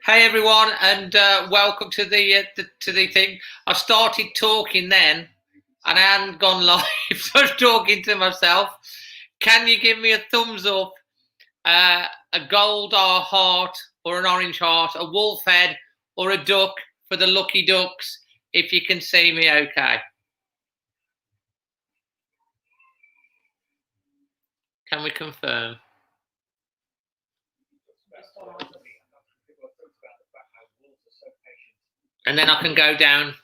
Hey everyone, and welcome to the thing. I started talking then, and I hadn't gone live, so I was talking to myself. Can you give me a thumbs up, a gold or heart, or an orange heart, a wolf head, or a duck for the lucky ducks? If you can see me, okay. Can we confirm? And then I can go down.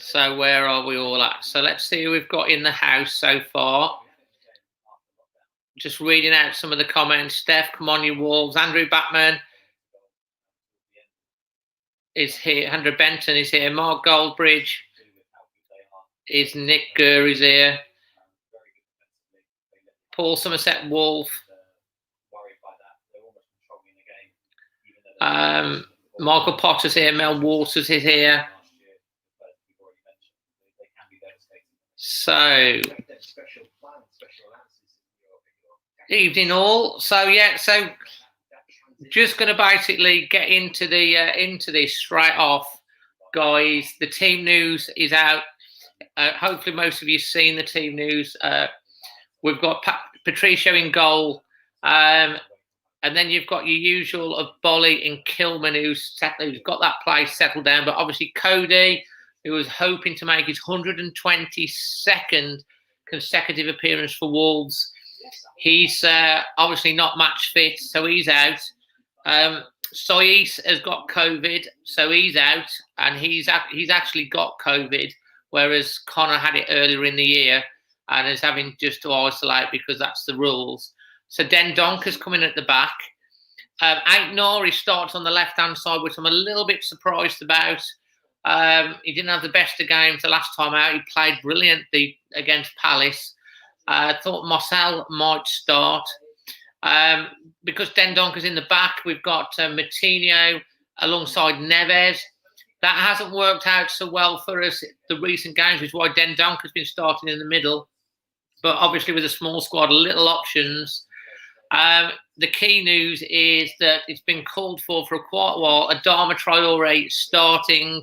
So where are we all at? So let's see who we've got in the house so far. Just reading out some of the comments. Steph, come on, you Wolves. Andrew Batman is here. Andrew Benton is here. Mark Goldbridge is. Nick Gurr is here. Paul Somerset Wolf. Michael Potter's here. Mel Waters is here. So, evening all. So yeah, so just going to basically get into this straight off, guys. The team news is out. Hopefully, most of you've seen the team news. We've got Patricio in goal, and then you've got your usual of Bolly and Kilman, who's got that place settled down. But obviously, Cody, who was hoping to make his 122nd consecutive appearance for Wolves, he's obviously not match fit, so he's out. Sois has got COVID, so he's out, and he's actually got COVID, whereas Connor had it earlier in the year and is having just to isolate because that's the rules. So Den Donker's coming at the back. Ait Nori starts on the left-hand side, which I'm a little bit surprised about. He didn't have the best of games the last time out. He played brilliantly against Palace. I thought Marcel might start. Because Den Donker's in the back, we've got Matinho alongside Neves. That hasn't worked out so well for us the recent games, which is why Den Donker's been starting in the middle. But obviously with a small squad, little options. The key news is that it's been called for quite a while. Adama Traore starting.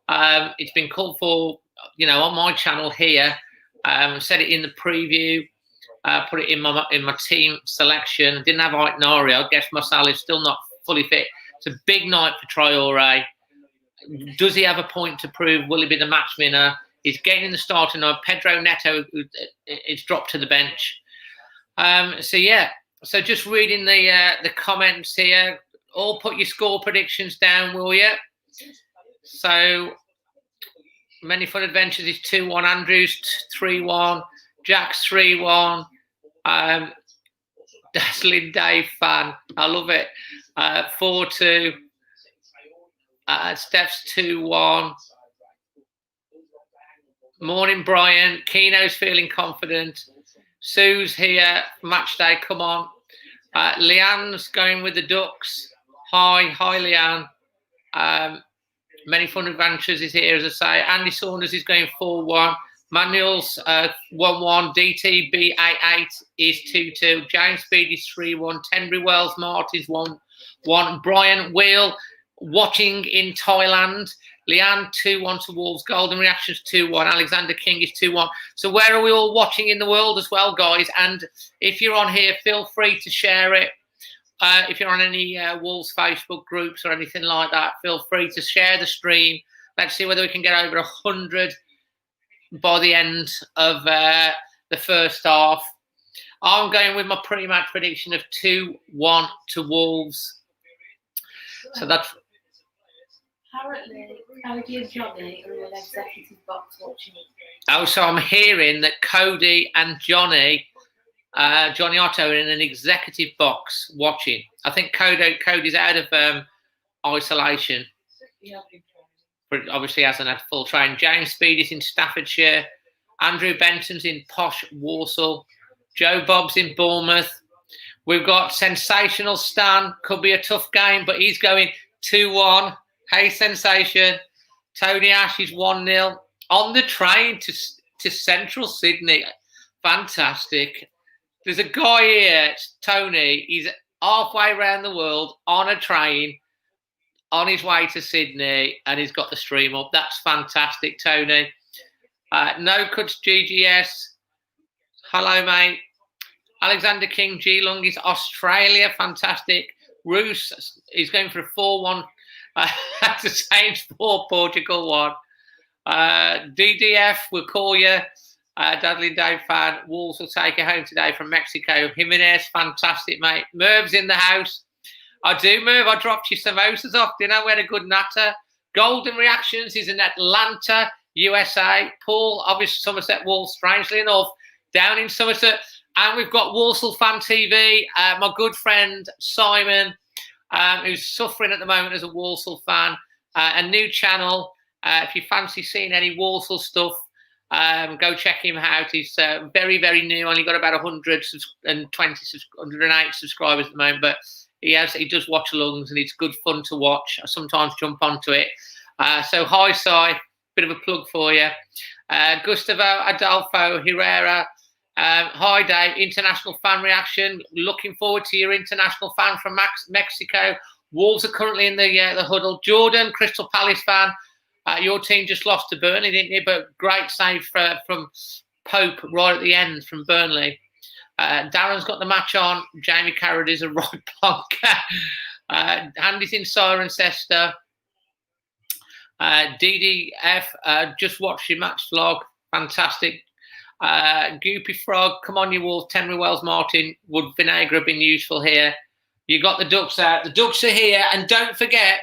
It's been called for, on my channel here. Said it in the preview. Put it in my team selection. Didn't have Ait Nori. I guess Marcel is still not fully fit. It's a big night for Traore. Does he have a point to prove? Will he be the match winner? He's getting the starting now. Pedro Neto is dropped to the bench. So just reading the comments here. All put your score predictions down, will you? So, Many Fun Adventures is 2-1. Andrews 3-1. Jack's 3-1. Dazzling Dave fan. I love it. 4-2. Steph's 2-1. Morning, Brian. Keno's feeling confident. Sue's here. Match day, come on. Leanne's going with the Ducks. Hi, Leanne. Many Fun Adventures is here, as I say. Andy Saunders is going 4-1. Manuel's 1-1. DTB88 is 2-2. James Speed is 3-1. Tenbury Wells Mart is 1-1. Brian Wheel watching in Thailand. Leanne 2-1 to Wolves. Golden Reactions 2-1. Alexander King is 2-1. So where are we all watching in the world as well, guys? And if you're on here, feel free to share it. If you're on any Wolves Facebook groups or anything like that, feel free to share the stream. Let's see whether we can get over 100 by the end of the first half. I'm going with my pre-match prediction of 2-1 to Wolves. So that's... Apparently, Cody and Johnny are in an executive box watching it. Oh, so I'm hearing that Cody and Johnny Otto are in an executive box watching. I think Cody's out of isolation. But obviously hasn't had full training. James Speed is in Staffordshire. Andrew Benton's in posh Walsall. Joe Bobb's in Bournemouth. We've got Sensational Stan. Could be a tough game, but he's going 2-1. Hey, Sensation. Tony Ash is 1-0. On the train to Central Sydney. Fantastic. There's a guy here, Tony. He's halfway around the world on a train on his way to Sydney, and he's got the stream up. That's fantastic, Tony. No Cuts GGS. Hello, mate. Alexander King Geelong is Australia. Fantastic. Roos is going for a 4-1 at the Saints 4, Portugal 1. DDF will call you. Dazzling Dave fan. Wolves will take it home today from Mexico. Jimenez, fantastic, mate. Merv's in the house. I do, Merv. I dropped you samosas off dinner. We had a good natter. Golden Reactions is in Atlanta, USA. Paul, obviously Somerset Wolves, strangely enough, down in Somerset. And we've got Walsall Fan TV. My good friend Simon, who's suffering at the moment as a Walsall fan. A new channel. If you fancy seeing any Walsall stuff, go check him out. He's very, very new. Only got about 108 subscribers at the moment, but he does watch alongs, and it's good fun to watch. I sometimes jump onto it. So hi, Si, bit of a plug for you. Gustavo Adolfo Herrera. Hi, Dave. International fan reaction. Looking forward to your international fan from Mexico. Wolves are currently in the huddle. Jordan, Crystal Palace fan. Your team just lost to Burnley, didn't you? But great save from Pope right at the end from Burnley. Darren's got the match on. Jamie Carrot is a right plonker. Andy's in Cirencester. DDF, just watched your match vlog. Fantastic. Goopy Frog, come on, you Wolves. Tenry Wells Martin, would vinegar have been useful here? You got the ducks out. The ducks are here. And don't forget,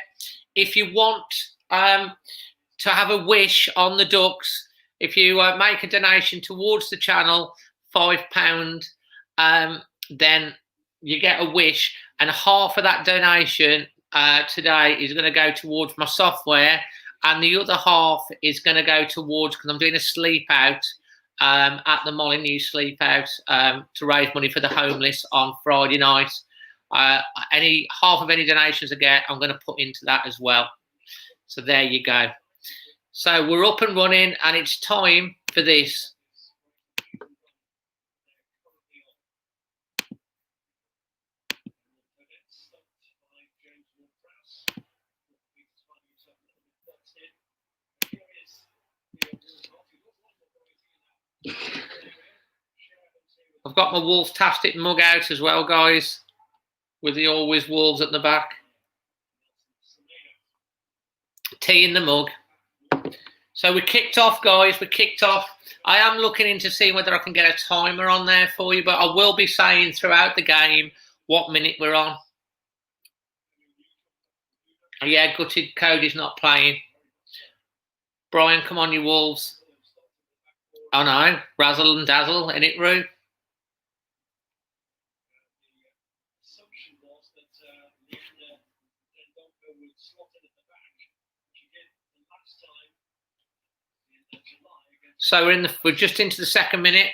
if you want to have a wish on the ducks, if you make a donation towards the channel, £5, then you get a wish, and half of that donation today is going to go towards my software, and the other half is going to go towards, because I'm doing a sleep out at the Molineux sleep out to raise money for the homeless on Friday night. Any half of any donations I get, I'm going to put into that as well. So there you go. So we're up and running, and it's time for this. I've got my Wolf-tastic mug out as well, guys, with the Always Wolves at the back. Tea in the mug. So we kicked off, guys. We kicked off. I am looking into seeing whether I can get a timer on there for you, but I will be saying throughout the game what minute we're on. Yeah, gutted Cody's not playing. Brian, come on, you Wolves. Oh no, razzle and dazzle in it, Roo. So we're just into the second minute.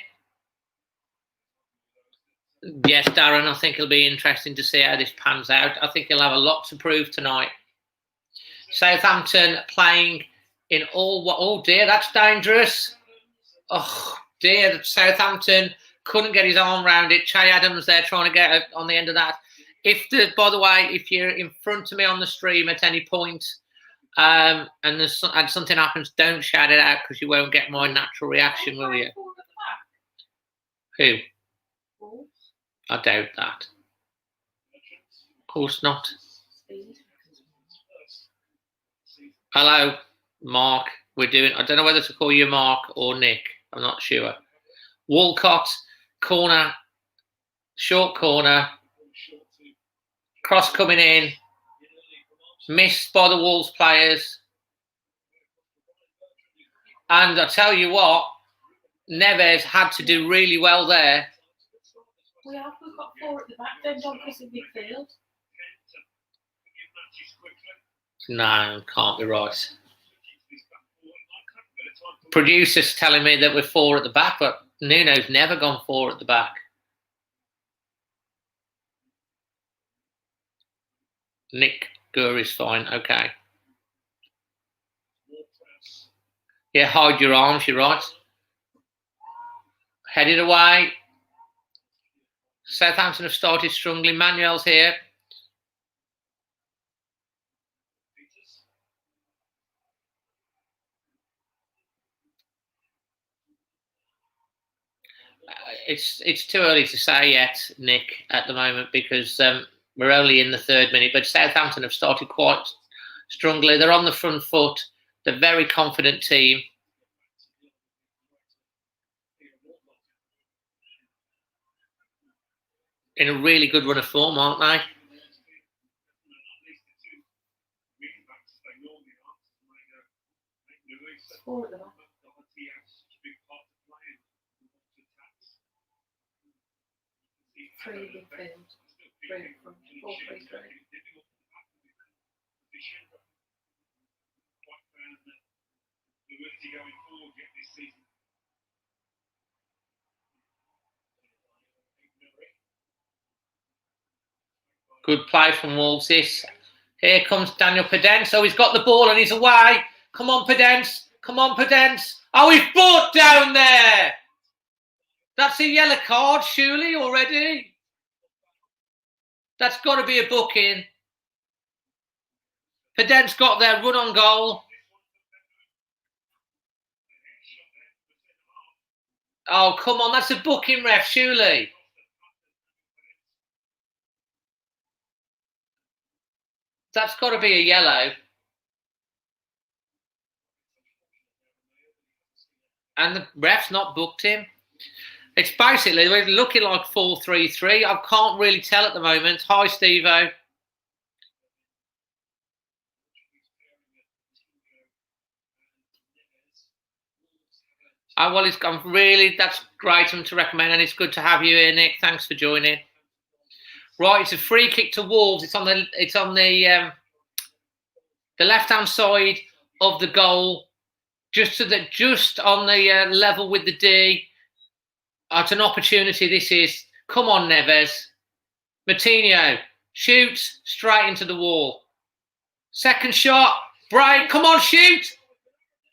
Yes, Darren, I think it'll be interesting to see how this pans out. I think he'll have a lot to prove tonight. Southampton playing in all. Oh dear, that's dangerous. Oh dear, Southampton couldn't get his arm around it. Che Adams there trying to get on the end of that. By the way, if you're in front of me on the stream at any point, and something happens, don't shout it out, because you won't get my natural reaction, will you? Who? I doubt that. Of course not. Hello, Mark. We're doing, I don't know whether to call you Mark or Nick. I'm not sure. Walcott, corner, short corner. Cross coming in. Missed by the Wolves players. And I tell you what, Neves had to do really well there. We've got 4 at the back, then John Chris in midfield. No, can't be right. Producers telling me that we're 4 at the back, but Nuno's never gone 4 at the back. Nick Gur is fine, okay. Yeah, hide your arms, you're right. Headed away. Southampton have started strongly. Manuel's here. It's too early to say yet, Nick, at the moment, because we're only in the 3rd minute. But Southampton have started quite strongly. They're on the front foot. They're a very confident team. In a really good run of form, aren't they? Good play from Wolves. Here comes Daniel Pedence. So he's got the ball and he's away. Come on, Pedence. Come on, Pedence. Oh, he's brought down there. That's a yellow card, surely, already. That's got to be a booking. Pedence got their run on goal. Oh, come on. That's a booking, ref, surely. That's got to be a yellow. And the ref's not booked him. It's basically, we're looking like 4-3-3. I can't really tell at the moment. Hi, Steve-O. Oh, well, that's great of him to recommend, and it's good to have you here, Nick. Thanks for joining. Right, it's a free kick to Wolves. It's on the left-hand side of the goal, just on the level with the D. It's an opportunity. This is. Come on, Neves. Martinho shoots straight into the wall. Second shot. Break. Come on, shoot.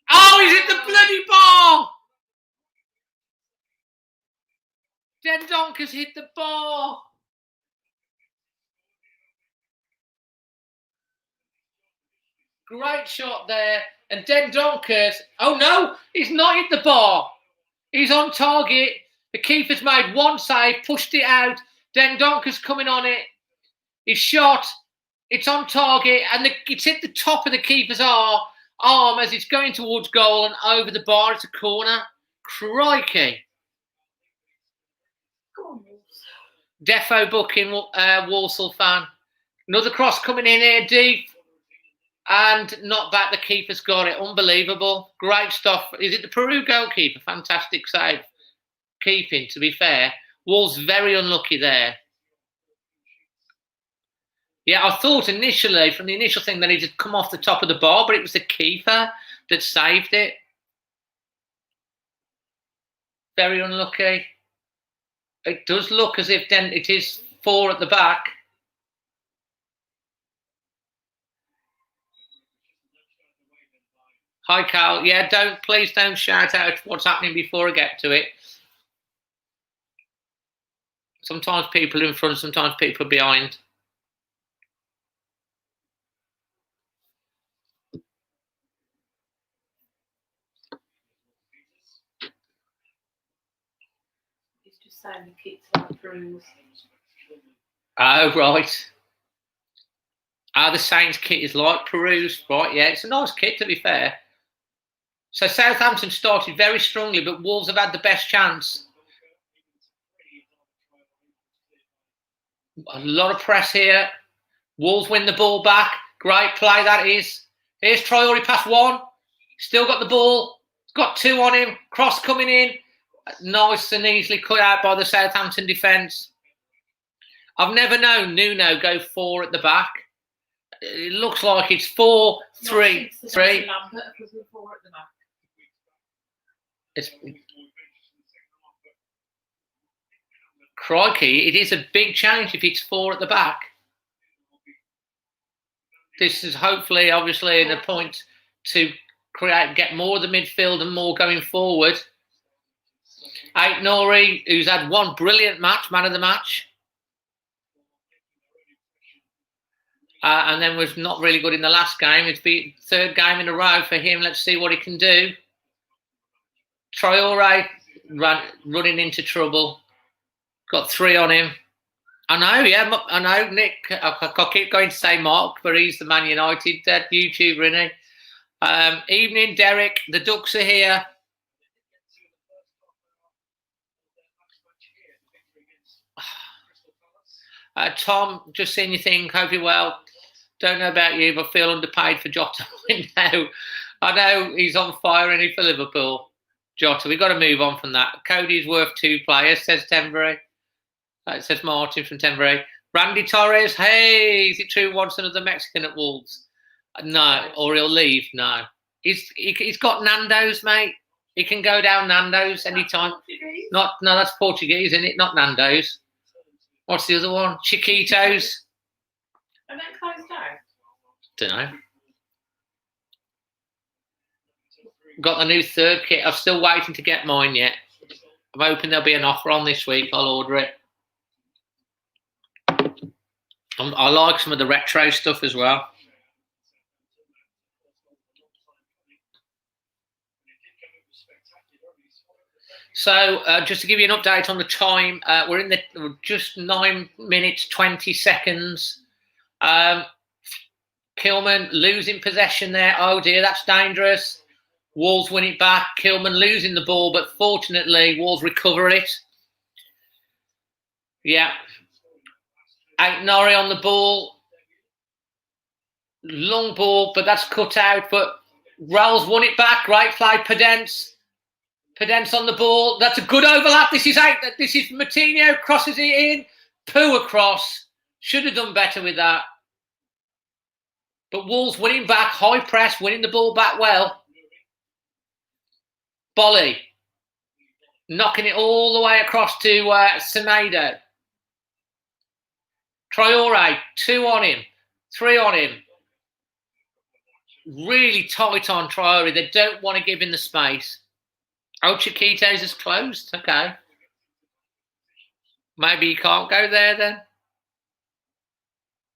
Oh, he's hit the bloody bar. Dendonker's hit the bar. Great shot there. And Dendonker's. Oh, no. He's not hit the bar. He's on target. The keeper's made one save, pushed it out. Dendonker's coming on it. He's shot. It's on target. And it's hit the top of the keeper's arm as it's going towards goal and over the bar. It's a corner. Crikey. Defo booking, Walsall fan. Another cross coming in here deep. And not back. The keeper's got it. Unbelievable. Great stuff. Is it the Peru goalkeeper? Fantastic save. Keeping, to be fair. Wolves very unlucky there. Yeah, I thought initially, from the initial thing, that it had come off the top of the bar, but it was the keeper that saved it. Very unlucky. It does look as if then it is 4 at the back. Hi, Carl. Yeah, please don't shout out what's happening before I get to it. Sometimes people are in front, sometimes people are behind. He's just saying the kit's like Peru's. Oh, right. The Saints kit is like Peru's. Right, yeah. It's a nice kit, to be fair. So Southampton started very strongly, but Wolves have had the best chance. A lot of press here. Wolves win the ball back. Great play that is. Here's Traore past 1. Still got the ball. Got 2 on him. Cross coming in. Nice and easily cut out by the Southampton defence. I've never known Nuno go 4 at the back. It looks like it's 4-3-3. It's crikey, it is a big change if it's 4 at the back. This is hopefully, obviously, the point to get more of the midfield and more going forward. Nori, who's had one brilliant match, man of the match. And then was not really good in the last game. It's the third game in a row for him. Let's see what he can do. Traore running into trouble. Got 3 on him. I know, Nick. I keep going to say Mark, but he's the Man United YouTuber, isn't he? Evening, Derek. The Ducks are here. Tom, just seeing you think. Hope you're well. Don't know about you, but feel underpaid for Jota now. I know he's on fire, and he for Liverpool. Jota, we've got to move on from that. Cody's worth 2 players, says Tenbury. It says Martin from Tenbury. Randy Torres, hey, is it true wants another Mexican at Wolves? No, or he'll leave. No, he's got Nando's, mate. He can go down Nando's anytime. No, that's Portuguese, isn't it? Not Nando's. What's the other one? Chiquitos. Are they closed down? Don't know. Got the new third kit. I'm still waiting to get mine yet. I'm hoping there'll be an offer on this week. I'll order it. I like some of the retro stuff as well. So just to give you an update on the time, we're in just 9 minutes 20 seconds. Kilman losing possession there. Oh dear, that's dangerous. Wolves win it back. Kilman losing the ball, but fortunately Wolves recover it. Yeah. Nori on the ball. Long ball, but that's cut out. But Raul's won it back. Great play, Pedence. Pedence on the ball. That's a good overlap. This is out. This is Martinho crosses it in. Poo across. Should have done better with that. But Wolves winning back. High press, winning the ball back well. Bolly. Knocking it all the way across to Semedo. Traore, 2 on him, 3 on him. Really tight on Traore. They don't want to give him the space. Oh, Chiquitos is closed. Okay. Maybe you can't go there then.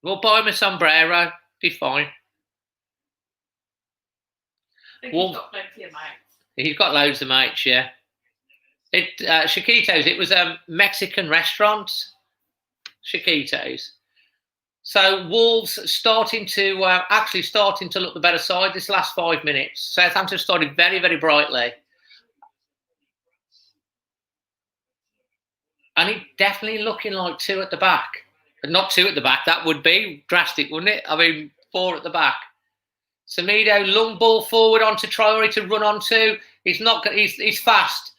We'll buy him a sombrero. Be fine. I think he's got plenty of mates. He's got loads of mates, yeah. Chiquitos, it was a Mexican restaurant. Chiquitos. So Wolves starting to look the better side this last 5 minutes. Southampton started very, very brightly. And it definitely looking like 2 at the back. But not 2 at the back. That would be drastic, wouldn't it? I mean, 4 at the back. Semedo, long ball forward onto Traore to run onto. He's fast,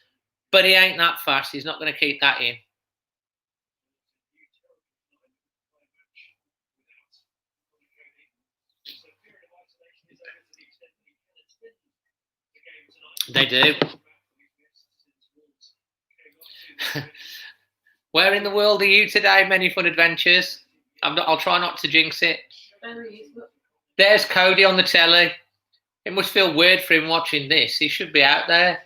but he ain't that fast. He's not going to keep that in. They do. Where in the world are you today? Many fun adventures. I'll try not to jinx it. There's Cody on the telly. It must feel weird for him watching this. He should be out there.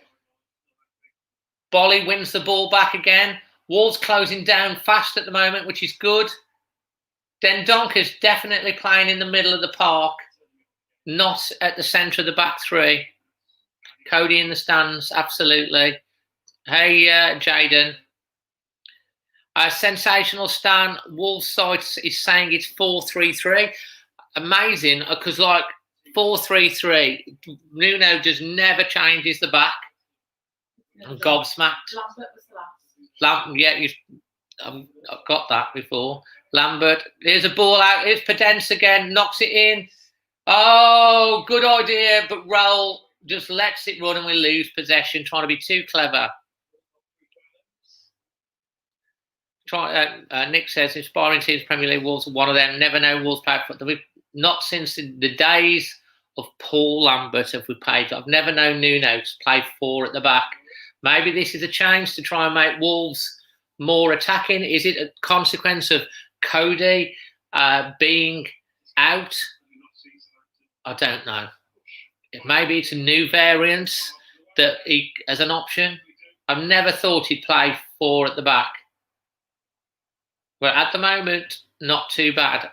Bolly wins the ball back again. Wolves closing down fast at the moment, which is good. Dendonker's definitely playing in the middle of the park, not at the centre of the back three. Cody in the stands, absolutely. Hey, Jaden. Sensational Stan. Wolves side is saying it's 4-3-3. Amazing, because like 4-3-3, Nuno just never changes the back. I'm gobsmacked. Lambert was the last. Yeah, I've got that before. Lambert. Here's a ball out. Here's Pedence again. Knocks it in. Oh, good idea. But Raul just lets it run and we lose possession, trying to be too clever. Nick says, inspiring teams, Premier League Wolves are one of them. Never know Wolves play for them. Not since the days of Paul Lambert have we played. I've never known Nuno to play 4 at the back. Maybe this is a change to try and make Wolves more attacking. Is it a consequence of Cody being out? I don't know. Maybe it's a new variant that he as an option. I've never thought he'd play 4 at the back. But at the moment, not too bad.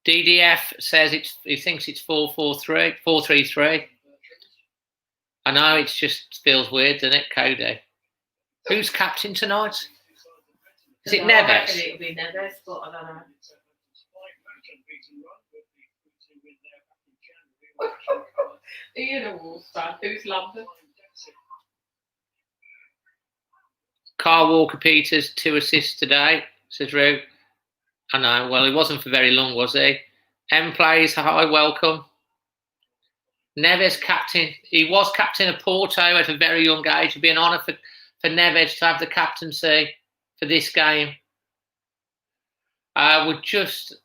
DDF says he thinks it's 4-4-3, 4-3-3. I know, it just feels weird, doesn't it, Cody? Who's captain tonight? Is it Neves? I reckon it'll be Neves, but I don't know. Are you in a Wolves fan? Who's Lambert? Carl Walker-Peters, 2 assists today, says Rue. I know, well, he wasn't for very long, was he? M plays, hi, welcome. Neves captain. He was captain of Porto at a very young age. It'd be an honour for Neves to have the captaincy for this game. We're just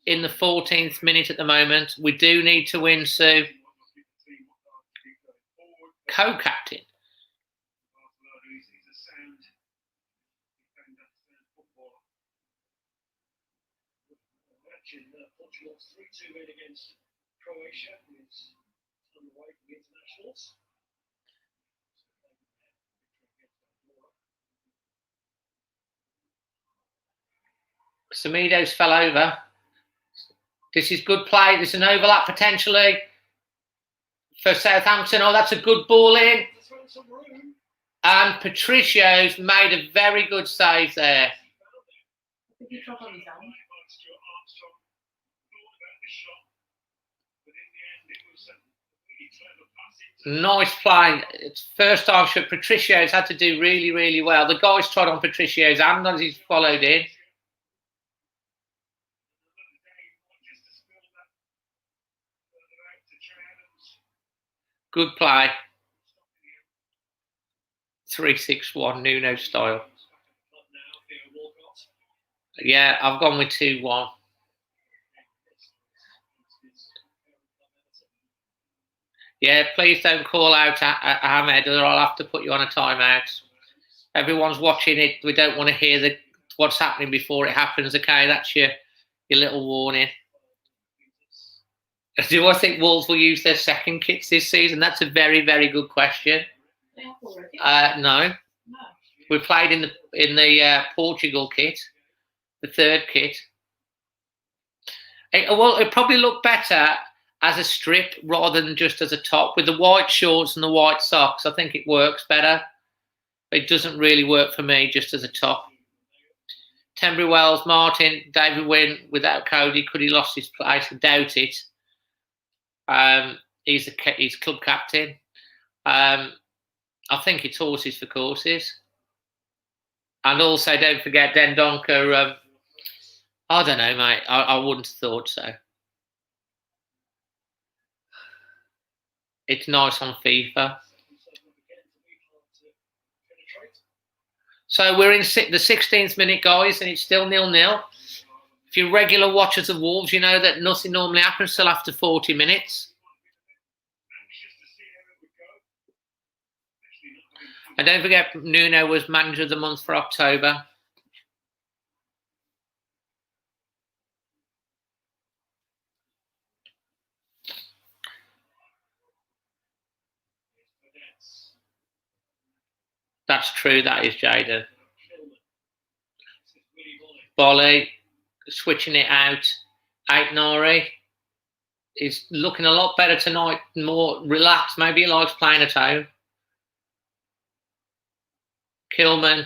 in the 14th minute at the moment. We do need to win, Sue. Co-captain. Portugal's 3-2 win against Croatia is underway for the internationals. Semedo's fell over. This is good play. There's an overlap potentially for Southampton. Oh, that's a good ball in. And Patricio's made a very good save there. Did he drop on his hand? Nice play. It's first time shot. Patricio's had to do really, really well. The guy's trod on Patricio's hand as he's followed in. Good play. 3-6-1 Nuno style. Yeah, I've gone with 2-1. Yeah, please don't call out Ahmed, or I'll have to put you on a timeout. Everyone's watching it. We don't want to hear what's happening before it happens. Okay, that's your little warning. Do I think Wolves will use their second kits this season? That's a very, very good question. No. We played in the Portugal kit, the third kit. It probably looked better as a strip rather than just as a top. With the white shorts and the white socks, I think it works better. It doesn't really work for me just as a top. Tenbury Wells, Martin, David Wynn without Cody. Could he lost his place? I doubt it. He's club captain. I think it's horses for courses. And also, don't forget Dendonka. I don't know, mate. I wouldn't have thought so. It's nice on FIFA. So we're in the 16th minute, guys, and it's still 0-0. If you're regular watchers of Wolves, you know that nothing normally happens till after 40 minutes. And don't forget, Nuno was manager of the month for October. That's true, that is, Jaden. Bolly, switching it out. Nori is looking a lot better tonight, more relaxed. Maybe he likes playing at home. Kilman.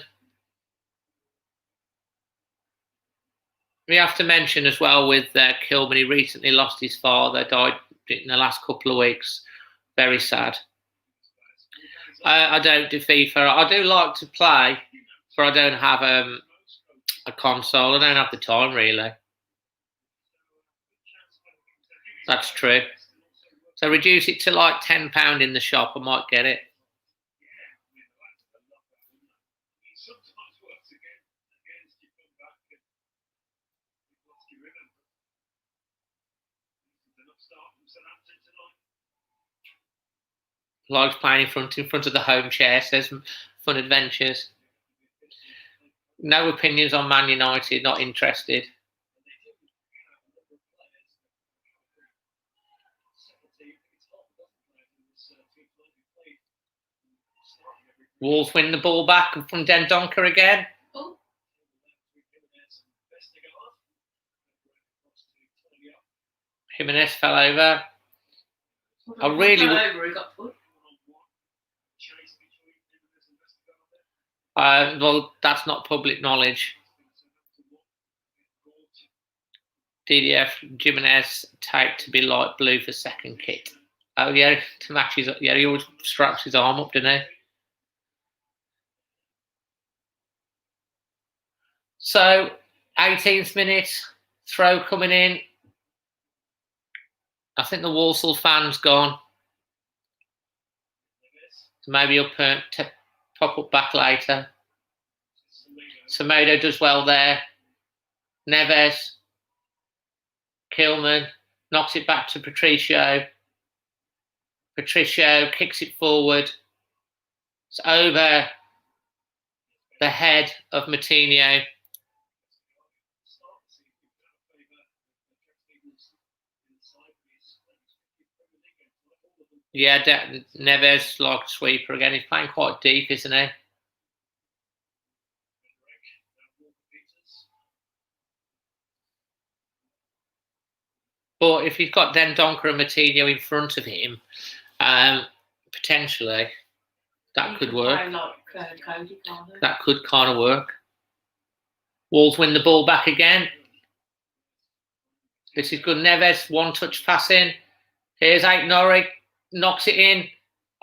We have to mention as well with Kilman, he recently lost his father, died in the last couple of weeks. Very sad. I don't do FIFA. I do like to play, but I don't have a console. I don't have the time, really. That's true. So reduce it to like £10 in the shop. I might get it. Likes playing in front of the home chair, says Fun Adventures. No opinions on Man United, not interested. Wolves win the ball back from Dendoncker again. Oh, Jimenez fell over. I really fell would. over, he got put. Well, that's not public knowledge. DDF Jimenez taped to be light blue for second kit. Oh yeah, to match his. Yeah, he always straps his arm up, doesn't he? So, 18th minute, throw coming in. I think the Walsall fan's gone. Maybe he'll pop up back later. Semedo does well there. Neves. Kilman knocks it back to Patricio. Patricio kicks it forward. It's over the head of Martinho. Yeah, Neves like sweeper again. He's playing quite deep, isn't he? But if he's got Dendoncker and Martinho in front of him, potentially that could work. That could kind of work. Wolves win the ball back again. This is good. Neves, one-touch passing. Here's Aït-Nouri, knocks it in.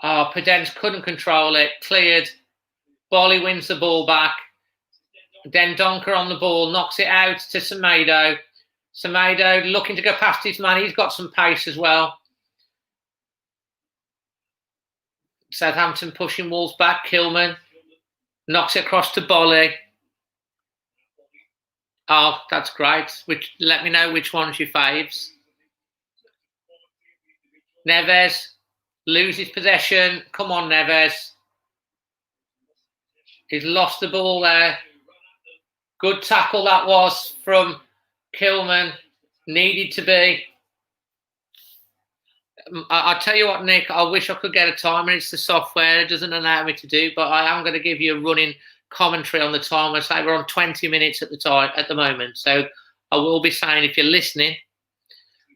Oh, Pedence couldn't control it. Cleared. Bolly wins the ball back. Dendoncker on the ball, knocks it out to Semedo. Semedo looking to go past his man. He's got some pace as well. Southampton pushing Wolves back. Kilman knocks it across to Bolly. Oh, that's great. Let me know which one's your faves. Neves loses possession. Come on, Neves. He's lost the ball there. Good tackle that was from Kilman. Needed to be. I'll tell you what, Nick, I wish I could get a timer. It's the software. It doesn't allow me to do, but I am going to give you a running commentary on the timer. Say we're on 20 minutes at the moment. So I will be saying, if you're listening,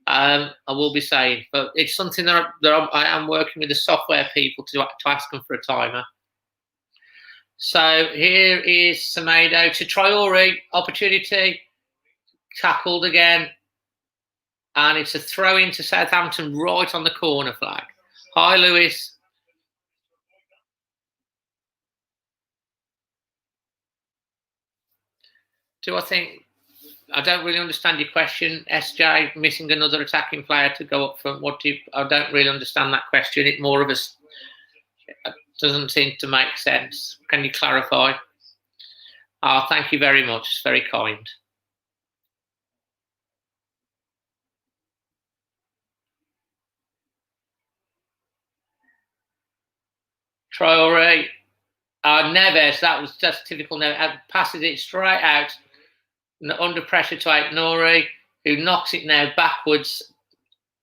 I will be saying, but it's something that I am working with the software people to ask them for a timer. So here is Semedo to Traore, opportunity, tackled again, and it's a throw into Southampton right on the corner flag. Hi, Lewis. I don't really understand your question, SJ, missing another attacking player to go up front. I don't really understand that question. It's more of it doesn't seem to make sense. Can you clarify? Oh, thank you very much. It's very kind. Traore. Neves, that was just typical Neves. Passes it straight out under pressure to Aït-Nouri, who knocks it now backwards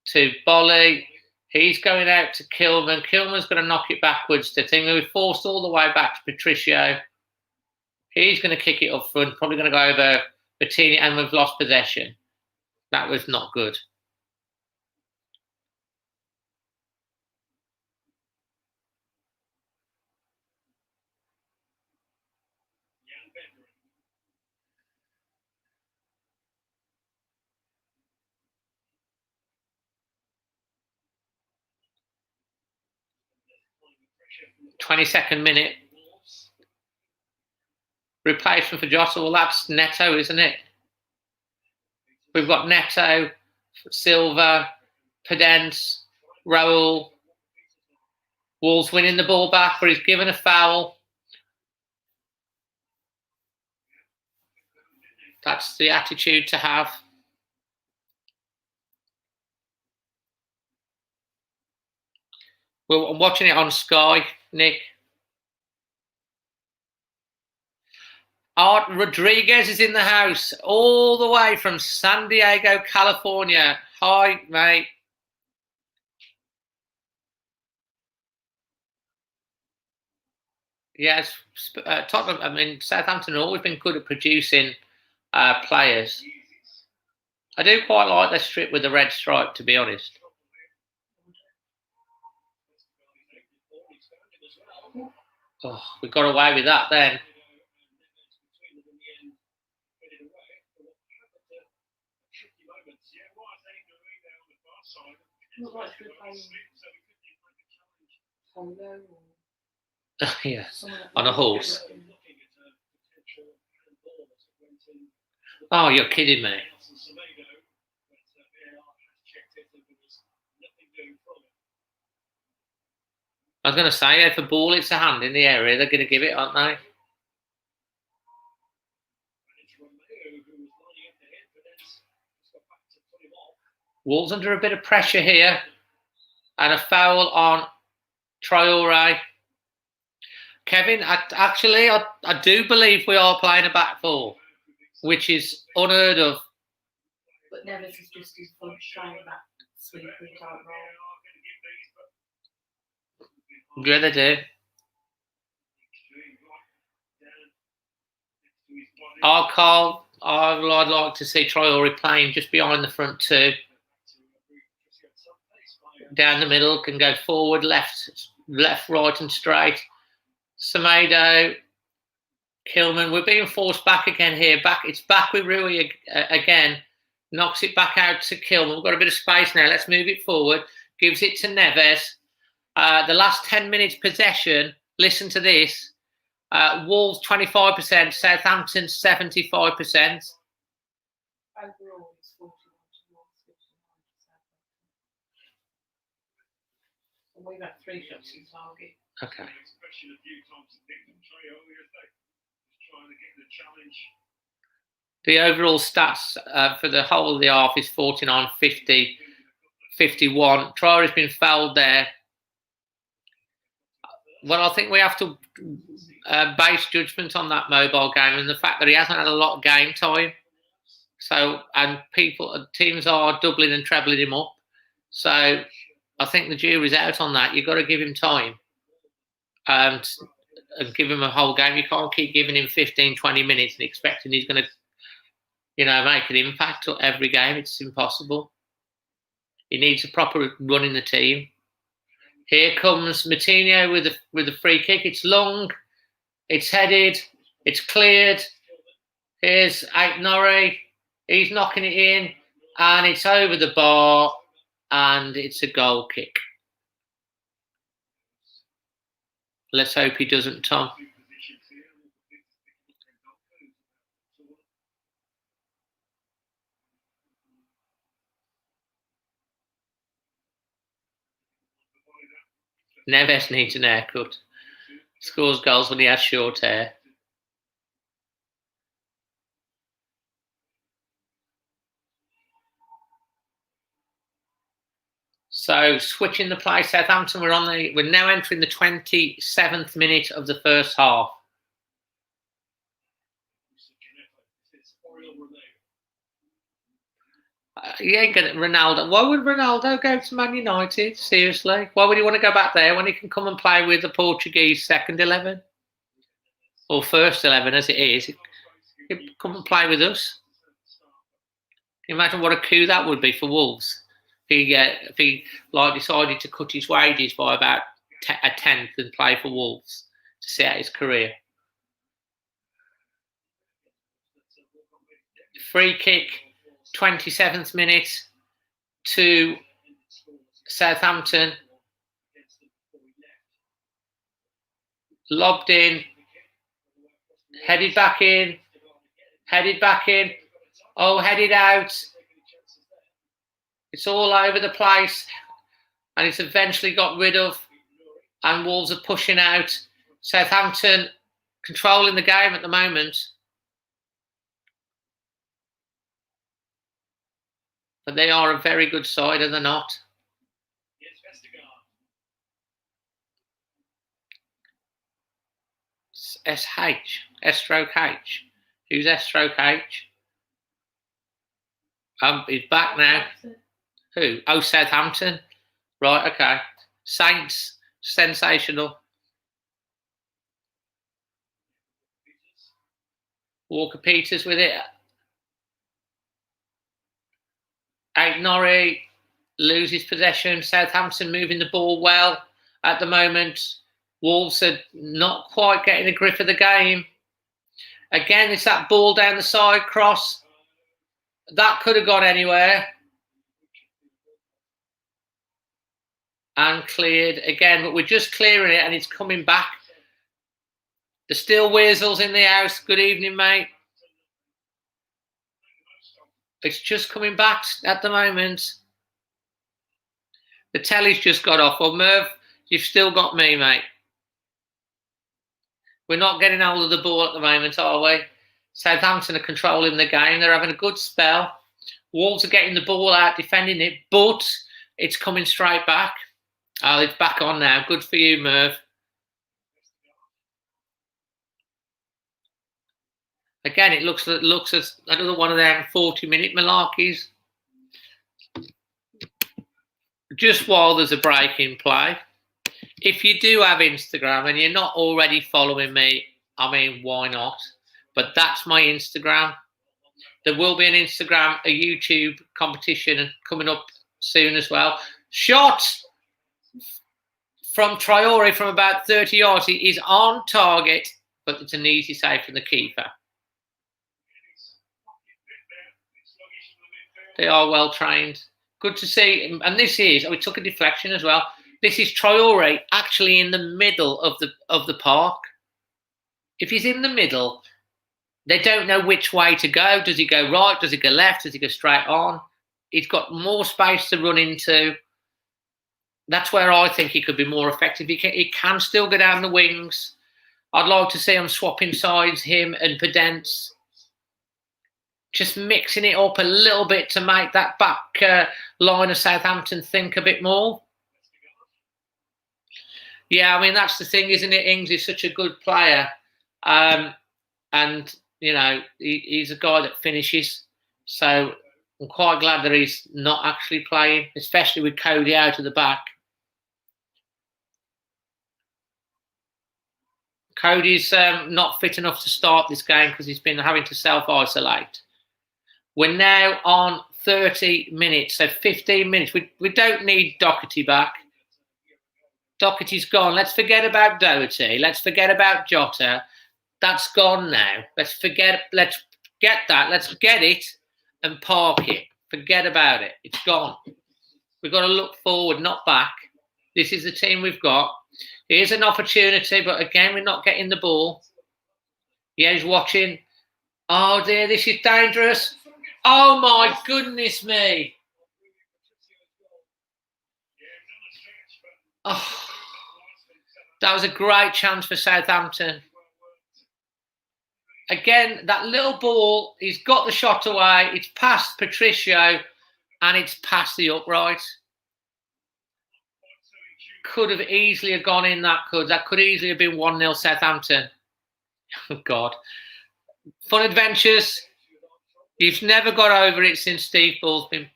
to Bolly. He's going out to Kilman. Kilman's going to knock it backwards to Thing. We're forced all the way back to Patricio. He's going to kick it up front, probably going to go over Bettini, and we've lost possession. That was not good. "22nd minute. Replacement for Jota. Well, that's Neto, isn't it? We've got Neto, Silva, Pedence, Raul. Wolves winning the ball back, but he's given a foul. That's the attitude to have. Well, I'm watching it on Sky, Nick. Art Rodriguez is in the house, all the way from San Diego, California. Hi, mate. Yes, Tottenham. I mean, Southampton have always been good at producing players. I do quite like their strip with the red stripe, to be honest. Oh, we got away with that then. Yeah, on a horse. Oh, you're kidding me. I was going to say, if a ball hits a hand in the area, they're going to give it, aren't they? Wolves under a bit of pressure here. And a foul on Traore. Kevin, I do believe we are playing a back four, which is unheard of. But Neves is just his front trying back sweep we can't roll. Yeah, they do. I'd like to see Traore playing just behind the front two. Down the middle, can go forward, left, right, and straight. Semedo, Kilman. We're being forced back again here. It's back with Rui again. Knocks it back out to Kilman. We've got a bit of space now. Let's move it forward. Gives it to Neves. The last 10 minutes possession. Listen to this. Wolves 25%, Southampton 75%. Overall, it's 41 to Wolves, 59 to Southampton. And we've had 3 shots in target. Okay. The overall stats for the whole of the half is 49, 50, 51. Traore has been fouled there. Well, I think we have to base judgment on that mobile game and the fact that he hasn't had a lot of game time. So, and teams are doubling and trebling him up. So, I think the jury's out on that. You've got to give him time and give him a whole game. You can't keep giving him 15, 20 minutes and expecting he's going to, make an impact every game. It's impossible. He needs a proper run in the team. Here comes Moutinho with a free kick. It's long, it's headed, it's cleared. Here's Aït-Nouri. He's knocking it in, and it's over the bar, and it's a goal kick. Let's hope he doesn't, Tom. Neves needs an haircut. Scores goals when he has short hair. So switching the play, Southampton. We're now entering the 27th minute of the first half. He ain't going to Ronaldo. Why would Ronaldo go to Man United? Seriously, why would he want to go back there when he can come and play with the Portuguese second 11 or first 11 as it is? He'd come and play with us. Imagine what a coup that would be for Wolves if he decided to cut his wages by about a tenth and play for Wolves to see out his career. Free kick. 27th minute to Southampton. Lobbed in. Headed back in. Oh, headed out. It's all over the place. And it's eventually got rid of. And Wolves are pushing out. Southampton controlling the game at the moment. But they are a very good side, are they not? S-H. S-H. Who's S-H? He's back now. Who? Oh, Southampton. Right, okay. Saints. Sensational. Walker-Peters with it. Norrie loses possession. Southampton moving the ball well at the moment. Wolves are not quite getting a grip of the game. Again, it's that ball down the side cross. That could have gone anywhere. And cleared again, but we're just clearing it and it's coming back. The Steel Weasels in the house. Good evening, mate. It's just coming back at the moment. The telly's just got off. Well, Merv, you've still got me, mate. We're not getting hold of the ball at the moment, are we? Southampton are controlling the game. They're having a good spell. Wolves are getting the ball out, defending it, but it's coming straight back. Oh, it's back on now. Good for you, Merv. Again, it looks as another one of them 40-minute malarkeys. Just while there's a break in play. If you do have Instagram and you're not already following me, I mean, why not? But that's my Instagram. There will be an Instagram, a YouTube competition coming up soon as well. Shot from Traore from about 30 yards. He is on target, but it's an easy save from the keeper. They are well trained. Good to see. And this is, we took a deflection as well. This is Traore actually in the middle of the park. If he's in the middle, they don't know which way to go. Does he go right? Does he go left? Does he go straight on? He's got more space to run into. That's where I think he could be more effective. He can still go down the wings. I'd like to see him swapping sides, him and Pedence. Just mixing it up a little bit to make that back line of Southampton think a bit more. Yeah, I mean, that's the thing, isn't it? Ings is such a good player. And, you know, he's a guy that finishes. So I'm quite glad that he's not actually playing, especially with Cody out of the back. Cody's not fit enough to start this game because he's been having to self-isolate. We're now on 30 minutes, so 15 minutes. We don't need Doherty back. Doherty's gone. Let's forget about Doherty. Let's forget about Jota. That's gone now. Let's get that. Let's get it and park it. Forget about it. It's gone. We've got to look forward, not back. This is the team we've got. Here's an opportunity, but again, we're not getting the ball. Yeah, he's watching. Oh dear, this is dangerous. Oh my goodness me. Oh, that was a great chance for Southampton. Again, that little ball, he's got the shot away. It's past Patricio and it's past the upright. Could have easily have gone in, that could easily have been 1-0 Southampton. Oh, God. Fun adventures. You've never got over it since Steve Bull's been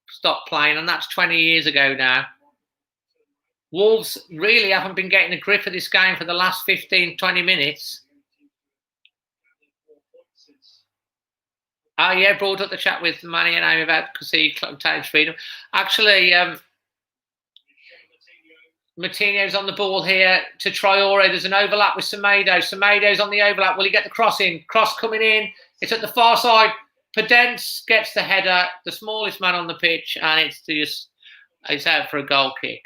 stopped playing, and that's 20 years ago now. Wolves really haven't been getting a grip of this game for the last 15, 20 minutes. Oh, yeah, brought up the chat with Manny and Amy about because he takes freedom. Actually, Martinho's on the ball here to Traore. There's an overlap with Semedo. Semedo's on the overlap. Will he get the cross in? Cross coming in. It's at the far side. Pedence gets the header, the smallest man on the pitch, and it's out for a goal kick.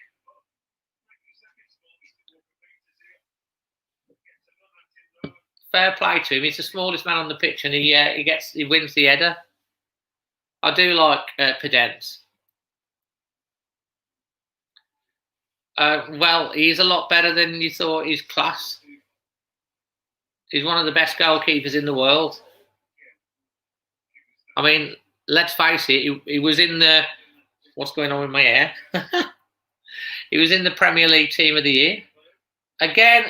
Fair play to him. He's the smallest man on the pitch, and he wins the header. I do like Pedence. Well, he's a lot better than you thought. He's class. He's one of the best goalkeepers in the world. I mean, let's face it, he was in the... What's going on with my hair? He was in the Premier League Team of the Year. Again,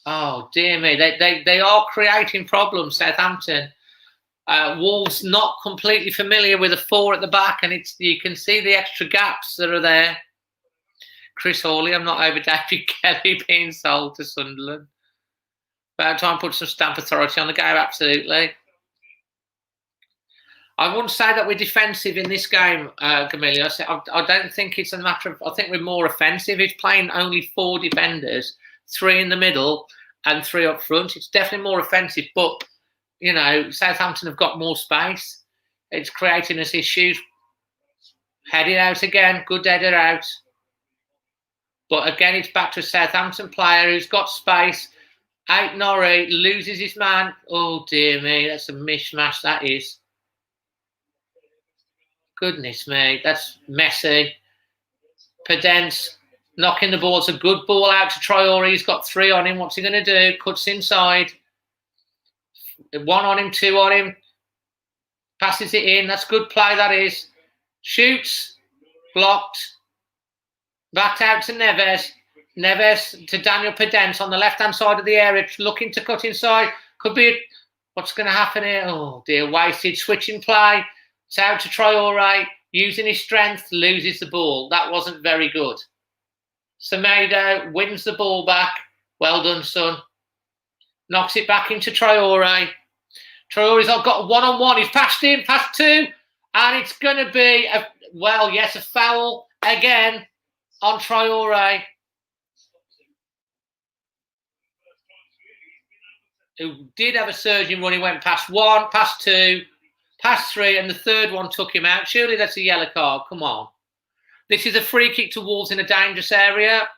oh, dear me. They are creating problems, Southampton. Wolves not completely familiar with a 4 at the back, and you can see the extra gaps that are there. Chris Hawley, I'm not over David Kelly being sold to Sunderland. About time put some stamp authority on the game, absolutely. I wouldn't say that we're defensive in this game, Camilla. I don't think it's a matter of... I think we're more offensive. He's playing only 4 defenders, 3 in the middle and 3 up front. It's definitely more offensive, but, you know, Southampton have got more space. It's creating us issues. Headed out again, good header out. But again, it's back to a Southampton player who's got space. Out Norrie, loses his man. Oh, dear me, that's a mishmash, that is. Goodness me, that's messy. Pedence knocking the ball. It's a good ball out to Traore. He's got 3 on him. What's he going to do? Cuts inside. 1 on him, 2 on him. Passes it in. That's good play, that is. Shoots. Blocked. Back out to Neves. Neves to Daniel Pedence on the left-hand side of the area. Looking to cut inside. Could be... What's going to happen here? Oh, dear. Wasted. Switching play. It's out to Traore, using his strength, loses the ball. That wasn't very good. Semedo wins the ball back. Well done, son. Knocks it back into Traore. Traore's got a 1-on-1. He's passed in, past 2. And it's going to be, a foul again on Traore. Who did have a surging run. He went past 1, past 2. Past 3, and the third one took him out. Surely that's a yellow card. Come on. This is a free kick to Wolves in a dangerous area.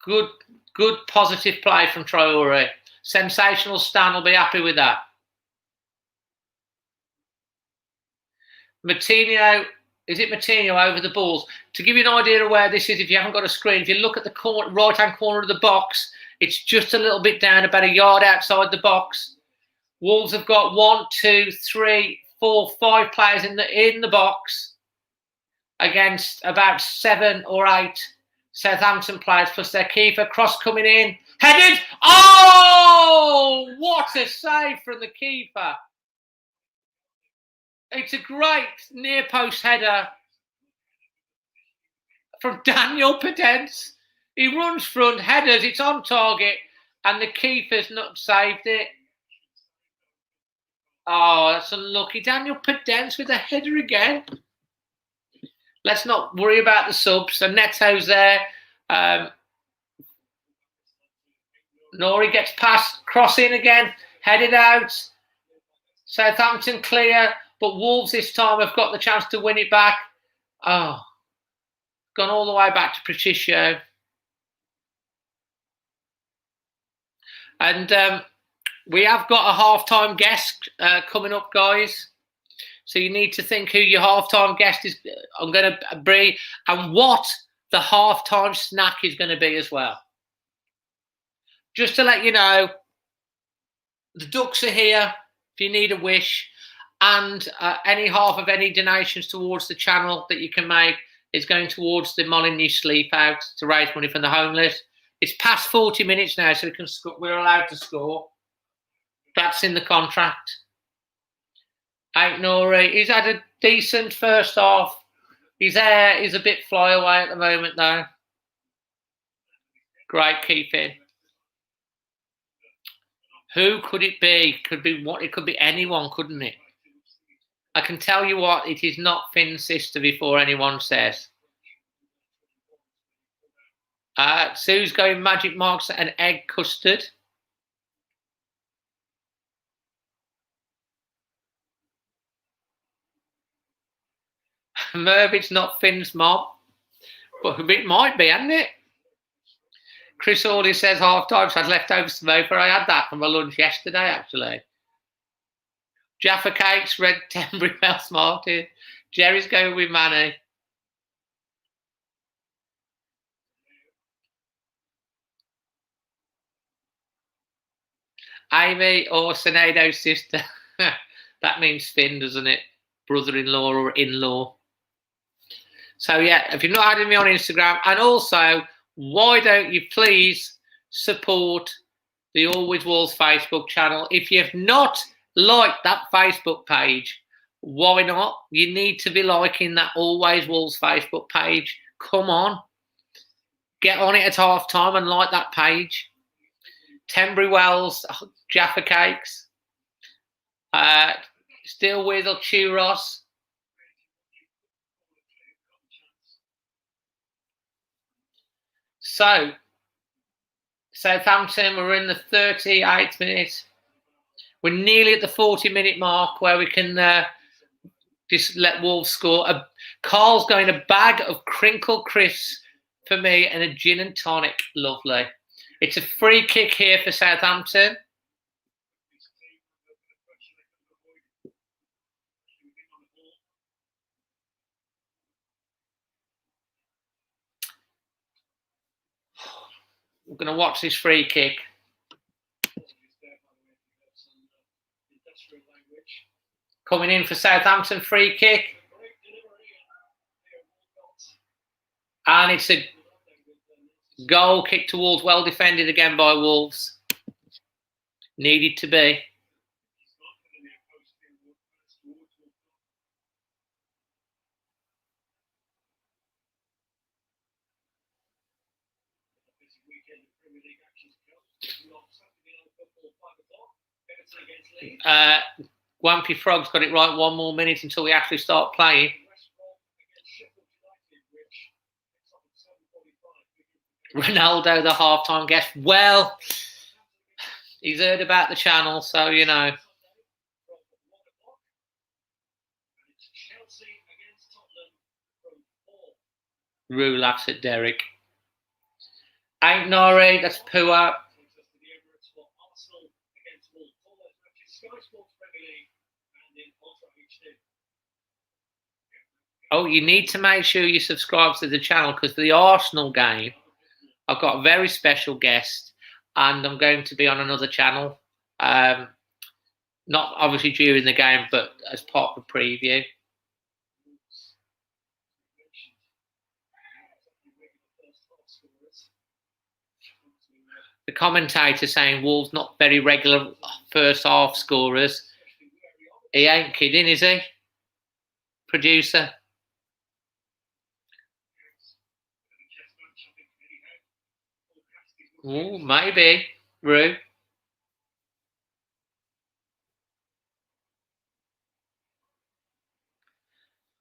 Good positive play from Traore. Sensational. Stan will be happy with that. Matinho, is it Matinho over the balls? To give you an idea of where this is, if you haven't got a screen, if you look at the right-hand corner of the box, it's just a little bit down, about a yard outside the box. Wolves have got 1, 2, 3, 4, 5 players in the box against about 7 or 8 Southampton players plus their keeper. Cross coming in, headed. Oh, what a save from the keeper! It's a great near post header from Daniel Pedence. He runs front, headers, it's on target, and the keeper's not saved it. Oh, that's unlucky. Daniel Pedence with a header again. Let's not worry about the subs. So Neto's there. Norrie gets past, cross in again, headed out. Southampton clear, but Wolves this time have got the chance to win it back. Oh, gone all the way back to Patricio. And we have got a half-time guest coming up, guys. So you need to think who your half-time guest is. I'm going to bring, and what the half-time snack is going to be as well. Just to let you know, the Ducks are here if you need a wish, and any half of any donations towards the channel that you can make is going towards the Molineux sleep out to raise money for the homeless. It's past 40 minutes now, so we're allowed to score. That's in the contract. Out Norrie, he's had a decent first half. His hair is a bit flyaway at the moment, though. Great keeping. Who could it be? It could be anyone, couldn't it? I can tell you what, it is not Finn's sister before anyone says. Sue's going magic marks and egg custard. Merv, it's not Finn's mom, but it might be, hasn't it? Chris Hawley says half-time, so I'd leftover smoker. I had that for my lunch yesterday, actually. Jaffa Cakes, Red Tenbury, Mel Smarty. Jerry's going with Manny. Amy or Senado's sister. That means Finn, doesn't it? Brother-in-law or in-law. So, yeah, if you're not adding me on Instagram, and also, why don't you please support the Always Wolves Facebook channel? If you've not liked that Facebook page, why not? You need to be liking that Always Wolves Facebook page. Come on. Get on it at half time and like that page. Tenbury Wells, Jaffa Cakes. Still with Churros. So, Southampton, we're in the 38th minute. We're nearly at the 40-minute mark where we can just let Wolves score. Carl's going a bag of crinkle crisps for me and a gin and tonic. Lovely. It's a free kick here for Southampton. We're going to watch this free kick. Coming in for Southampton, free kick. And it's a goal kick towards, well defended again by Wolves. Needed to be. Wampy Frog's got it right. 1 more minute until we actually start playing. Ronaldo, the half-time guest. Well, he's heard about the channel, so you know. Rue laughs at Derek. Ain't Nori, that's Pua. Oh, you need to make sure you subscribe to the channel because for the Arsenal game, I've got a very special guest and I'm going to be on another channel. Not obviously during the game, but as part of the preview. The commentator saying Wolves not very regular first half scorers. He ain't kidding, is he? Producer. Oh, maybe. Rue.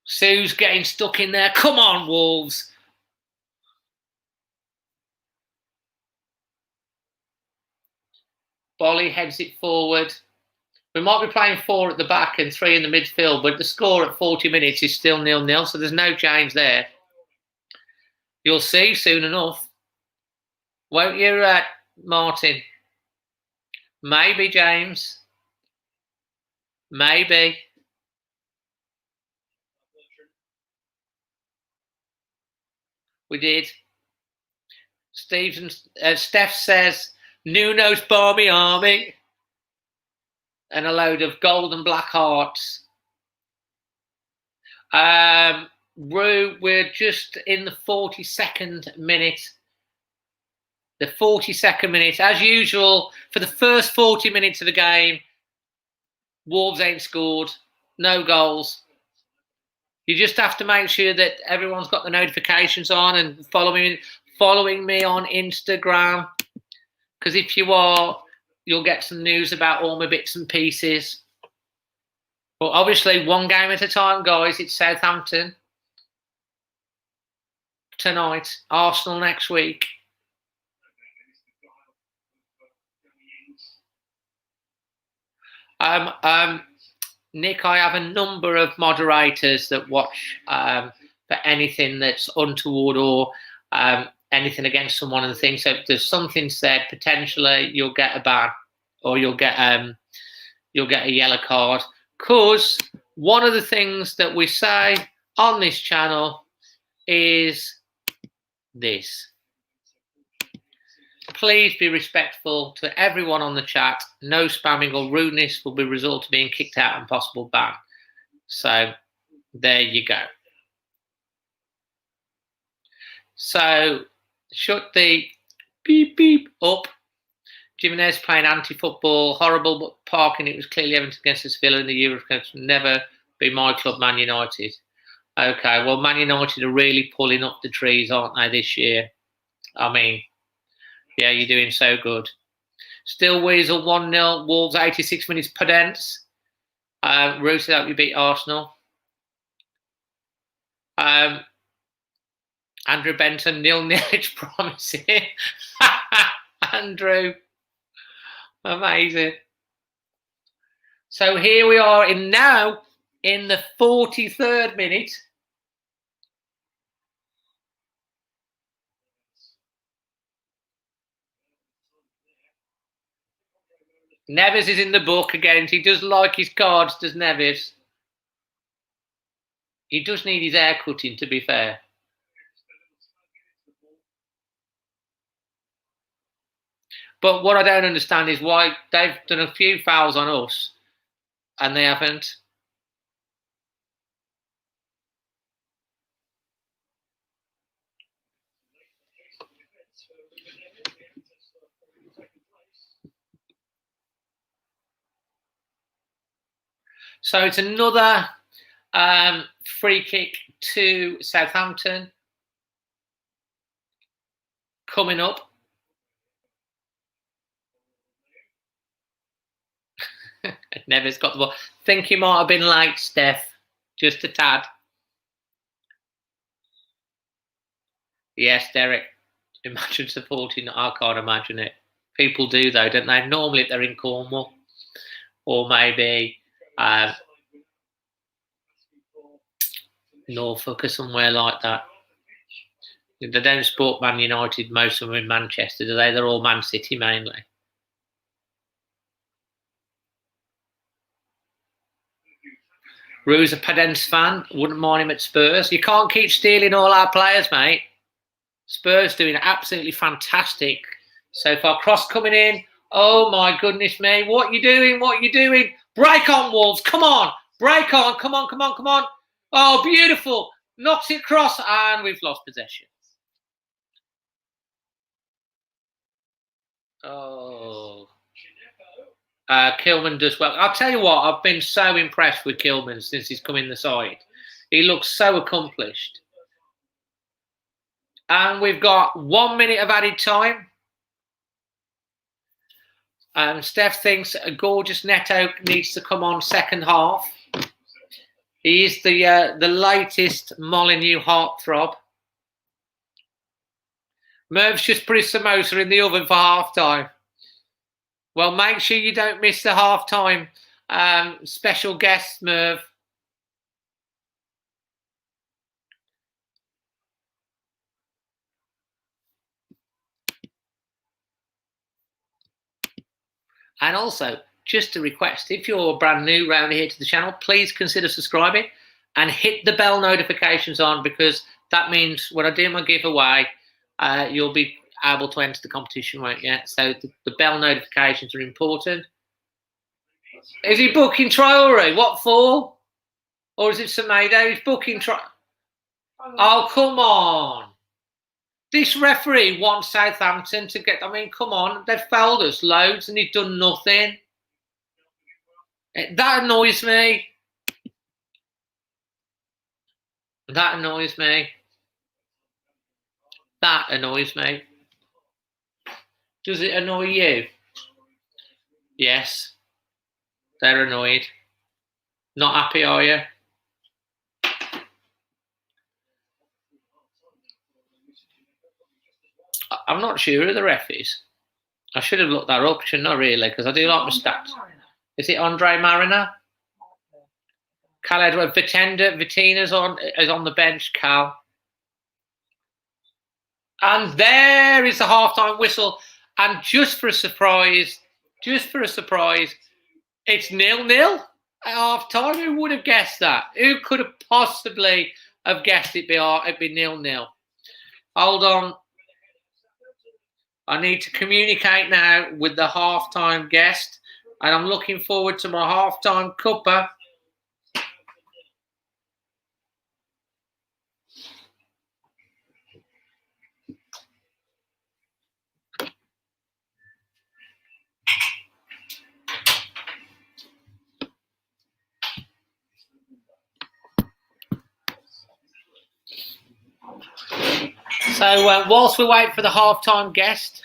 Sue's getting stuck in there. Come on, Wolves. Bolly heads it forward. We might be playing 4 at the back and 3 in the midfield, but the score at 40 minutes is still 0-0, so there's no change there. You'll see soon enough. Won't you, Martin? Maybe, James. Maybe. We did. Steph says, Nuno's Barmy Army. And a load of gold and black hearts. Rue, we're just in the 42nd minute. The 42nd minute. As usual, for the first 40 minutes of the game, Wolves ain't scored. No goals. You just have to make sure that everyone's got the notifications on and following me on Instagram. Because if you are, you'll get some news about all my bits and pieces. But obviously, 1 game at a time, guys. It's Southampton tonight. Arsenal next week. Nick, I have a number of moderators that watch for anything that's untoward or anything against someone and things. So if there's something said, potentially you'll get a ban or you'll get a yellow card. Because one of the things that we say on this channel is this. Please be respectful to everyone on the chat. No spamming or rudeness will be result to being kicked out and possible ban. So there you go. So shut the beep beep up. Jimenez playing anti-football, horrible but parking. It was clearly evident against Sevilla in the Euro. Never be my club, Man United. Okay, well, Man United are really pulling up the trees, aren't they, this year? I mean, yeah, you're doing so good. Still Weasel 1-0. Wolves 86 minutes Podence. Roos, that we beat Arsenal. Andrew Benton 0-0. It's promising. Andrew, amazing. So here we are now in the 43rd minute. Neves is in the book again. He does like his cards, does Neves? He does need his hair cutting, to be fair. But what I don't understand is why they've done a few fouls on us and they haven't. So it's another free kick to Southampton coming up. Never's got the ball. Think he might have been late, Steph. Just a tad. Yes, Derek. Imagine supporting. I can't imagine it. People do, though, don't they? Normally, if they're in Cornwall. Or maybe Norfolk or somewhere like that. They don't support Man United. Most of them in Manchester, do they? They're all Man City mainly. Rue's a Podence fan. Wouldn't mind him at Spurs. You can't keep stealing all our players, mate. Spurs doing absolutely fantastic so far. Cross coming in. Oh, my goodness me. What you doing? What you doing? Break on, Wolves. Come on. Break on. Come on, come on, come on. Oh, beautiful. Knocks it across and we've lost possession. Oh. Kilman does well. I'll tell you what, I've been so impressed with Kilman since he's come in the side. He looks so accomplished. And we've got 1 minute of added time. Steph thinks a gorgeous Neto needs to come on second half. He is the latest Molineux heartthrob. Merv's just put his samosa in the oven for half time. Well, make sure you don't miss the half-time special guest, Merv. And also, just a request, if you're brand new around here to the channel, please consider subscribing and hit the bell notifications on, because that means when I do my giveaway, you'll be able to enter the competition, won't you? So the bell notifications are important. Is he booking Traore? What for? Or is it Semedo? He's booking Traore. Oh, come on. This referee wants Southampton to get... I mean, come on. They've failed us loads and he's done nothing. That annoys me. That annoys me. That annoys me. Does it annoy you? Yes. They're annoyed. Not happy, are you? I'm not sure who the ref is. I should have looked that up, shouldn't I, really? Because I do like my stats. Is it Andre Mariner? Cal Edward Vitina's on the bench, Cal. And there is the half-time whistle. And just for a surprise, it's 0-0 at half-time. Who would have guessed that? Who could have possibly have guessed it'd be 0-0? Hold on. I need to communicate now with the half-time guest. And I'm looking forward to my half-time cuppa. So whilst we wait for the half-time guest,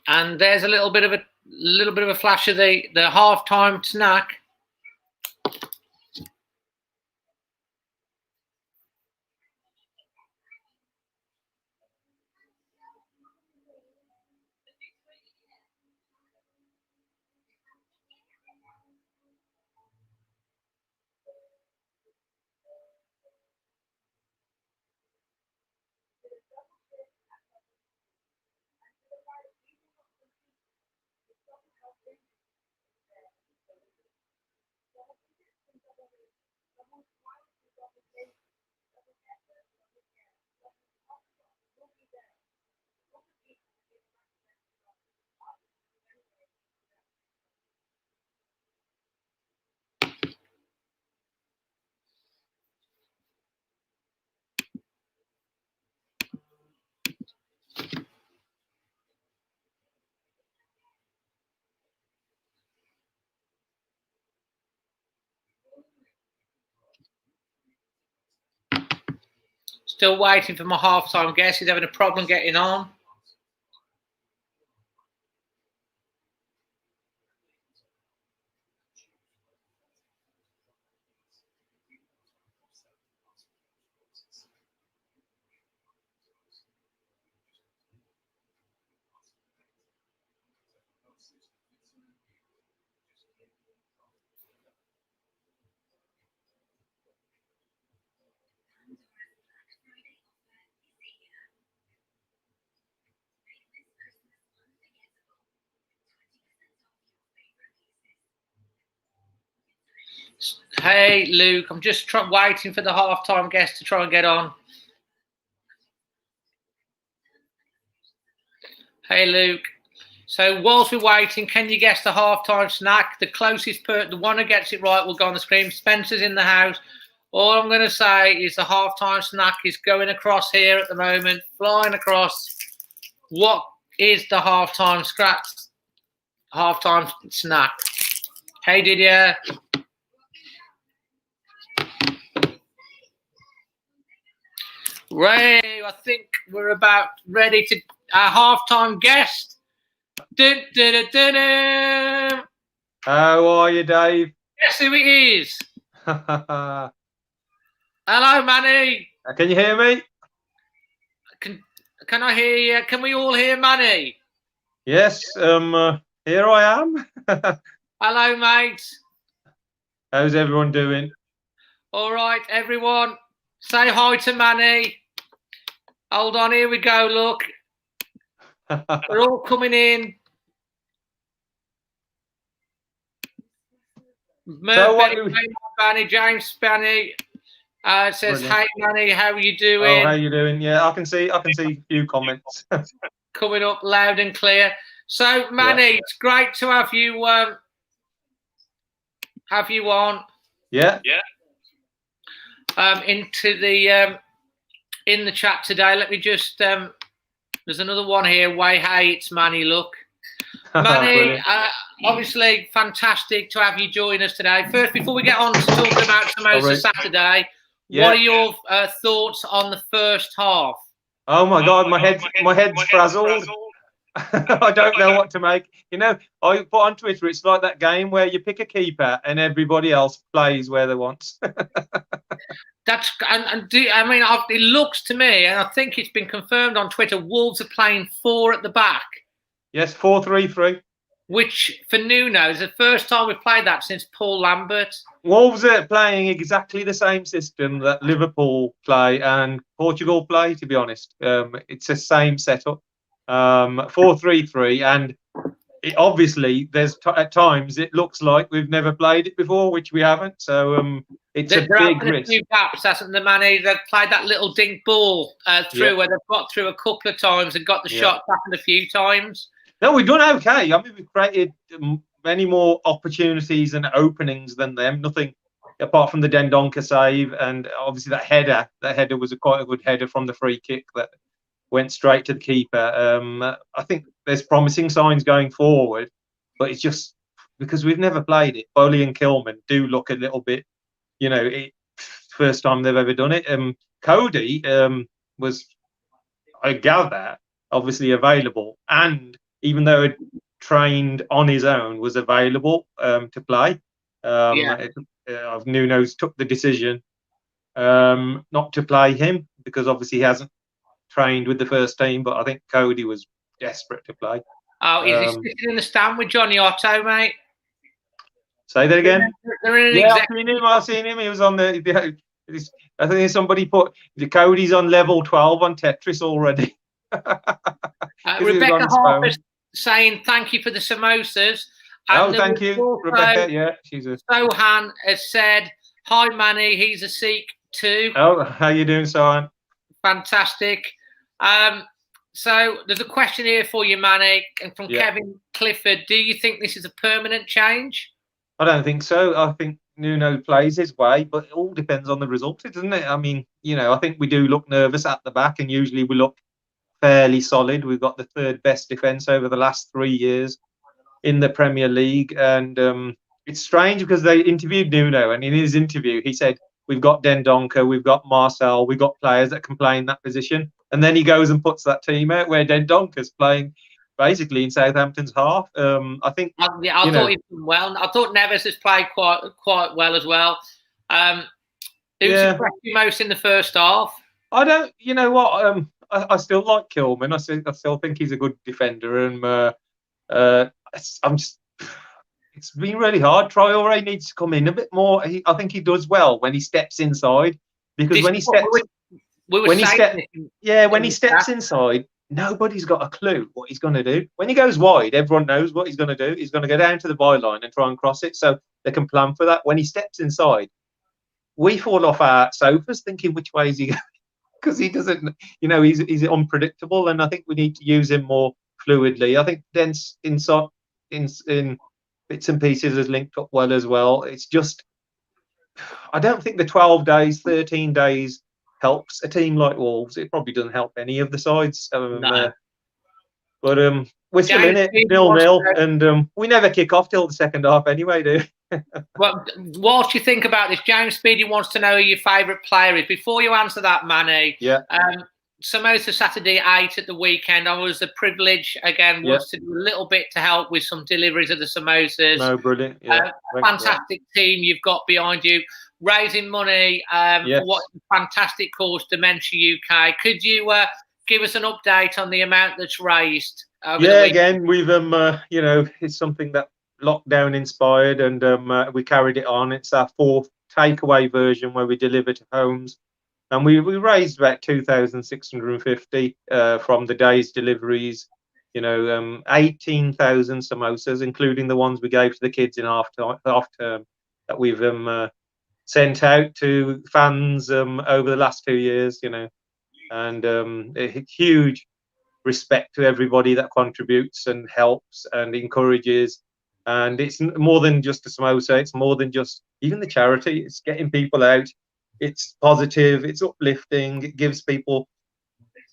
and there's a little bit of a flash of the half-time snack. Still waiting for my half-time guest. He's having a problem getting on. Hey, Luke, I'm just waiting for the half-time guest to try and get on. Hey, Luke. So whilst we're waiting, can you guess the half-time snack? The closest the one who gets it right will go on the screen. Spencer's in the house. All I'm going to say is the half-time snack is going across here at the moment, flying across. What is the half-time snack? Hey, Didier. Ray, I think we're about ready to our half-time guest. Dun, dun, dun, dun, dun. How are you, Dave? Guess who it is? Hello, Manny. Can you hear me? Can I hear you? Can we all hear Manny? Yes, here I am. Hello, mate. How's everyone doing? All right, everyone. Say hi to Manny. Hold on, here we go, look. We're all coming in. Manny, James Spanny says, Brilliant. "Hey, Manny, how are you doing?" Oh, how you doing? Yeah, I can see a few comments coming up loud and clear. So, Manny, It's great to have you on. Yeah. Into the in the chat today. Let me just there's another one here. Way hey, it's Manny. Look, Manny. Obviously, fantastic to have you join us today. First, before we get on to talking about Samosa Saturday, what are your thoughts on the first half? Oh my God, my head's frazzled. I don't know what to make. You know, I put on Twitter, it's like that game where you pick a keeper and everybody else plays where they want. It looks to me, and I think it's been confirmed on Twitter, Wolves are playing 4 at the back. Yes, 4-3-3. Which, for Nuno, is the first time we've played that since Paul Lambert. Wolves are playing exactly the same system that Liverpool play and Portugal play, to be honest. It's the same setup. 4-3-3, and obviously, there's at times it looks like we've never played it before, which we haven't. So it's a There have big been a risk. few gaps, hasn't the Manny? They've played that little dink ball through where they've got through a couple of times and got the shot happened a few times. No, we've done okay. I mean, we've created many more opportunities and openings than them. Nothing apart from the Dendoncker save, and obviously that header. That header was quite a good header from the free kick that went straight to the keeper. I think there's promising signs going forward, but it's just because we've never played it. Bowley and Kilman do look a little bit, first time they've ever done it. Cody was, I gather, obviously available, and even though it trained on his own, was available to play. Nuno's took the decision not to play him because obviously he hasn't trained with the first team, but I think Cody was desperate to play. Oh, is he sitting in the stand with Johnny Otto, mate? Say that again. I've seen him. He was on the. I think somebody put the Cody's on level 12 on Tetris already. Rebecca Harper saying thank you for the samosas. And thank you, Rebecca. Yeah, she's a. Sohan has said hi, Manny. He's a Sikh too. Oh, how you doing, Sohan? Fantastic. So there's a question here for you, Manny, and from Kevin Clifford. Do you think this is a permanent change? I don't think so. I think Nuno plays his way, but it all depends on the result, doesn't it? I mean, I think we do look nervous at the back, and usually we look fairly solid. We've got the third best defence over the last 3 years in the Premier League, and it's strange because they interviewed Nuno, and in his interview he said, we've got Dendoncker, we've got Marcel, we've got players that can play in that position. And then he goes and puts that team out where Dendoncker's playing basically in Southampton's half. I think. I thought he did well. I thought Neves has played quite well as well. Who's impressed you most in the first half? I don't. You know what? I still like Kilman. I still think he's a good defender, and I'm just. It's been really hard. Traoré needs to come in a bit more. I think he does well when he steps inside, because when he steps inside, nobody's got a clue what he's going to do. When he goes wide, everyone knows what he's going to do. He's going to go down to the byline and try and cross it, so they can plan for that. When he steps inside, we fall off our sofas thinking which way is he going, because he doesn't. He's unpredictable, and I think we need to use him more fluidly. I think Dent's inside in bits and pieces has linked up well as well. It's just, I don't think the 12 days, 13 days helps a team like Wolves. It probably doesn't help any of the sides. No. But we're still in it, 0-0, and we never kick off till the second half anyway, do we? Well, whilst you think about this, James Speedy wants to know who your favourite player is. Before you answer that, Manny, Samosa Saturday 8 at the weekend. I was the privilege again was to do a little bit to help with some deliveries of the samosas. No, brilliant. Fantastic team you've got behind you, raising money for what fantastic cause, Dementia UK. Could you give us an update on the amount that's raised? Again, we've it's something that lockdown inspired, and we carried it on. It's our 4th takeaway version where we deliver to homes. And we raised about 2,650 from the day's deliveries, 18,000 samosas, including the ones we gave to the kids in half term that we've sent out to fans over the last 2 years, and a huge respect to everybody that contributes and helps and encourages. And it's more than just a samosa. It's more than just even the charity. It's getting people out. It's positive, it's uplifting, it gives people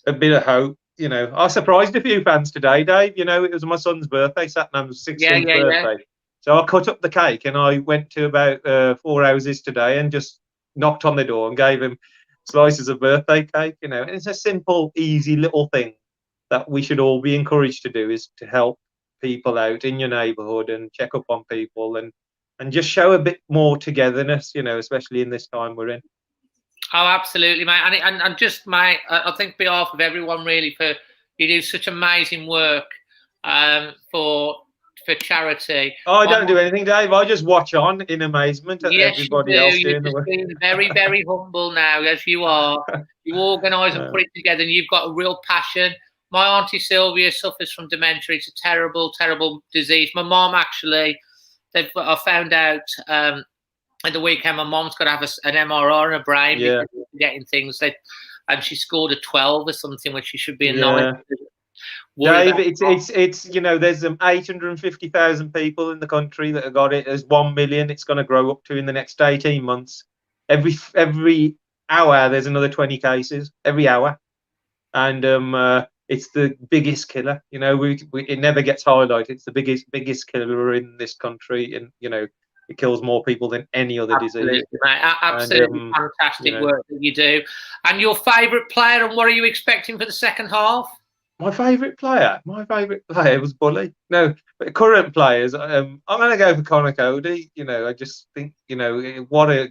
a bit of hope. I surprised a few fans today, Dave. It was my son's birthday, Satnam's 16th birthday. So I cut up the cake and I went to about 4 houses today and just knocked on the door and gave him slices of birthday cake. And it's a simple, easy little thing that we should all be encouraged to do, is to help people out in your neighbourhood and check up on people and just show a bit more togetherness, especially in this time we're in. Oh, absolutely, mate. And just, mate, I think on behalf of everyone, really, for you do such amazing work for charity. Oh, I don't do anything, Dave. I just watch on in amazement at everybody else doing the work. You've been very, very humble now, as you are. You organise and put it together, and you've got a real passion. my auntie Sylvia suffers from dementia. It's a terrible, terrible disease. My mom actually, I found out at the weekend, my mom's got to have an MRI on her brain because she's getting things and she scored a 12 or something when she should be a 9. Dave, it's there's 850,000 people in the country that have got it. There's 1 million. It's going to grow up to in the next 18 months. Every hour there's another 20 cases every hour, and it's the biggest killer. It never gets highlighted. It's the biggest killer in this country, and it kills more people than any other disease. Mate. Absolutely fantastic work that you do. And your favourite player, and what are you expecting for the second half? My favourite player was Bully. No, but current players, I'm going to go for Connor Cody. I just think, what a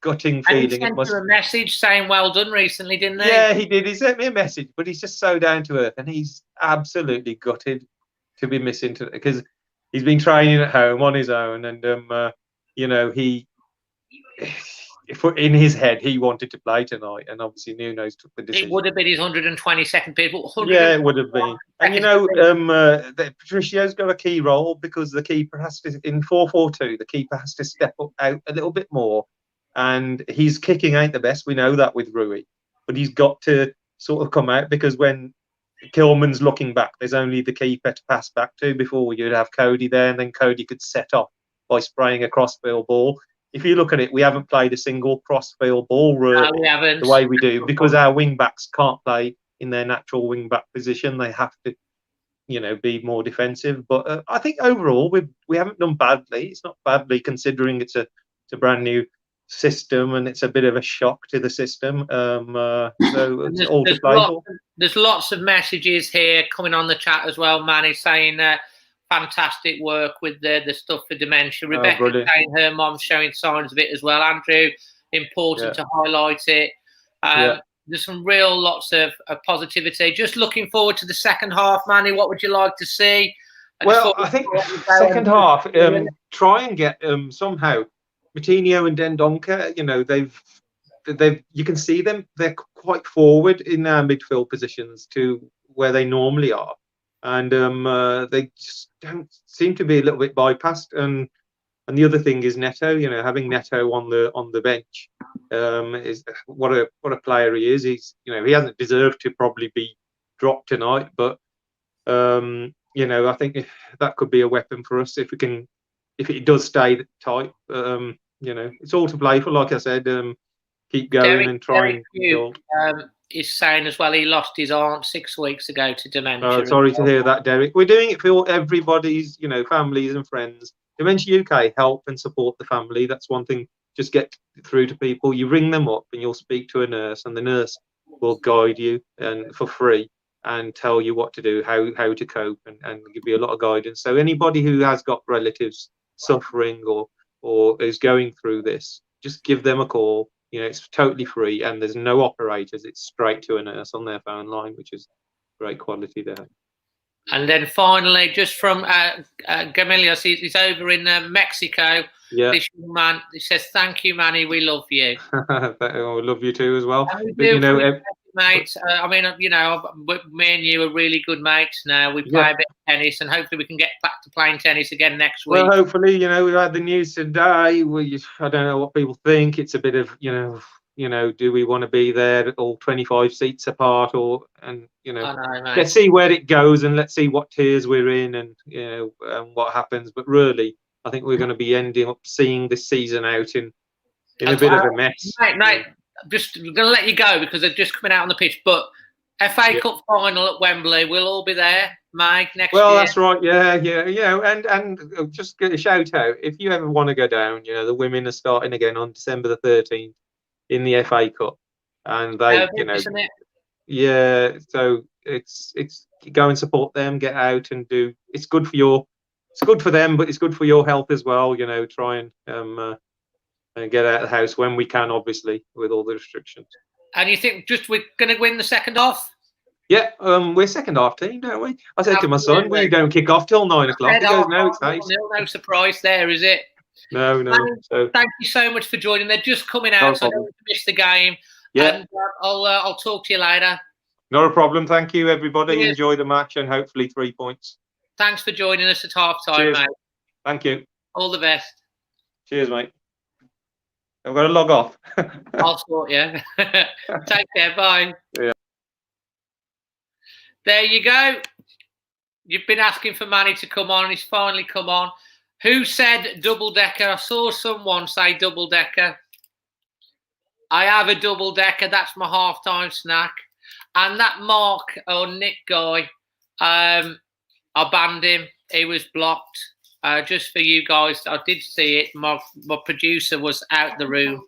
gutting feeling it must. He sent you a message saying well done recently, didn't he? Yeah, he did. He sent me a message, but he's just so down to earth, and he's absolutely gutted to be missing because he's been training at home on his own, and in his head, he wanted to play tonight, and obviously Nuno's took the decision. It would have been his 122nd people. Yeah, it would have been. And Patricio's got a key role because the keeper has to, in 4-4-2, the keeper has to step up out a little bit more. And his kicking ain't the best. We know that with Rui, but he's got to sort of come out because when Kilman's looking back, there's only the keeper to pass back to before you'd have Cody there, and then Cody could set off by spraying a crossfield ball. If you look at it, we haven't played a single crossfield ball really the way we do because our wing backs can't play in their natural wing back position. They have to, be more defensive. But I think overall we haven't done badly. It's not badly considering it's a brand new system and it's a bit of a shock to the system. So it's all to play for. There's lots of messages here coming on the chat as well, Manny, saying fantastic work with the stuff for dementia. Rebecca saying her mom's showing signs of it as well. Andrew, important to highlight it. There's some lots of positivity. Just looking forward to the second half, Manny. What would you like to see? I think second half, try and get somehow Coutinho and Dendoncker. They've you can see them. They're quite forward in their midfield positions to where they normally are. And they just don't seem to be a little bit bypassed. And the other thing is Neto. Having Neto on the bench is what a player he is. He's he hasn't deserved to probably be dropped tonight, but I think that could be a weapon for us if it does stay tight. It's all to play for. Like I said, keep going and try and build. Is saying as well he lost his aunt 6 weeks ago to dementia. Oh, sorry to hear that, Derek. We're doing it for everybody's, families and friends. Dementia UK help and support the family. That's one thing. Just get through to people. You ring them up and you'll speak to a nurse, and the nurse will guide you and for free and tell you what to do, how to cope, and give you a lot of guidance. So anybody who has got relatives suffering or is going through this, just give them a call. It's totally free, and there's no operators. It's straight to a nurse on their phone line, which is great quality there. And then finally, just from Gamilios, he's over in Mexico. Yeah. This young man, he says, "Thank you, Manny. We love you." I love you too as well. Mates. Me and you are really good mates now. We play a bit of tennis, and hopefully we can get back to playing tennis again next week. Well, hopefully, we've had the news today. I don't know what people think. It's a bit of, do we want to be there all 25 seats apart, let's see where it goes, and let's see what tiers we're in, and and what happens. But really, I think we're going to be ending up seeing this season out in a bit of a mess. Mate. Just going to let you go because they're just coming out on the pitch. But FA Cup final at Wembley, we'll all be there, Mike, next year. Well, that's right. Yeah. And just get a shout out if you ever want to go down. The women are starting again on December the 13th in the FA Cup, and they, isn't it? Yeah. So it's go and support them, get out and do. It's good for them, but it's good for your health as well. Try and get out of the house when we can, obviously, with all the restrictions. And you think we're going to win the second half? Yeah, we're second half team, don't we? I said to my son, we don't kick off till 9 o'clock. He goes, no, it's 8. No surprise there, is it? No. So, thank you so much for joining. They're just coming out, so I don't want to miss the game. Yeah. And I'll talk to you later. Not a problem. Thank you, everybody. Cheers. Enjoy the match and hopefully 3 points. Thanks for joining us at half time, Cheers. mate. Thank you. All the best. Cheers, mate. I've got to log off. I'll sort you. Take care. Bye. Yeah. There you go. You've been asking for Manny to come on. He's finally come on. Who said double decker? I saw someone say double decker. I have a double decker. That's my halftime snack. And that Mark or Nick guy, I banned him. He was blocked. Just for you guys, I did see it. My producer was out the room,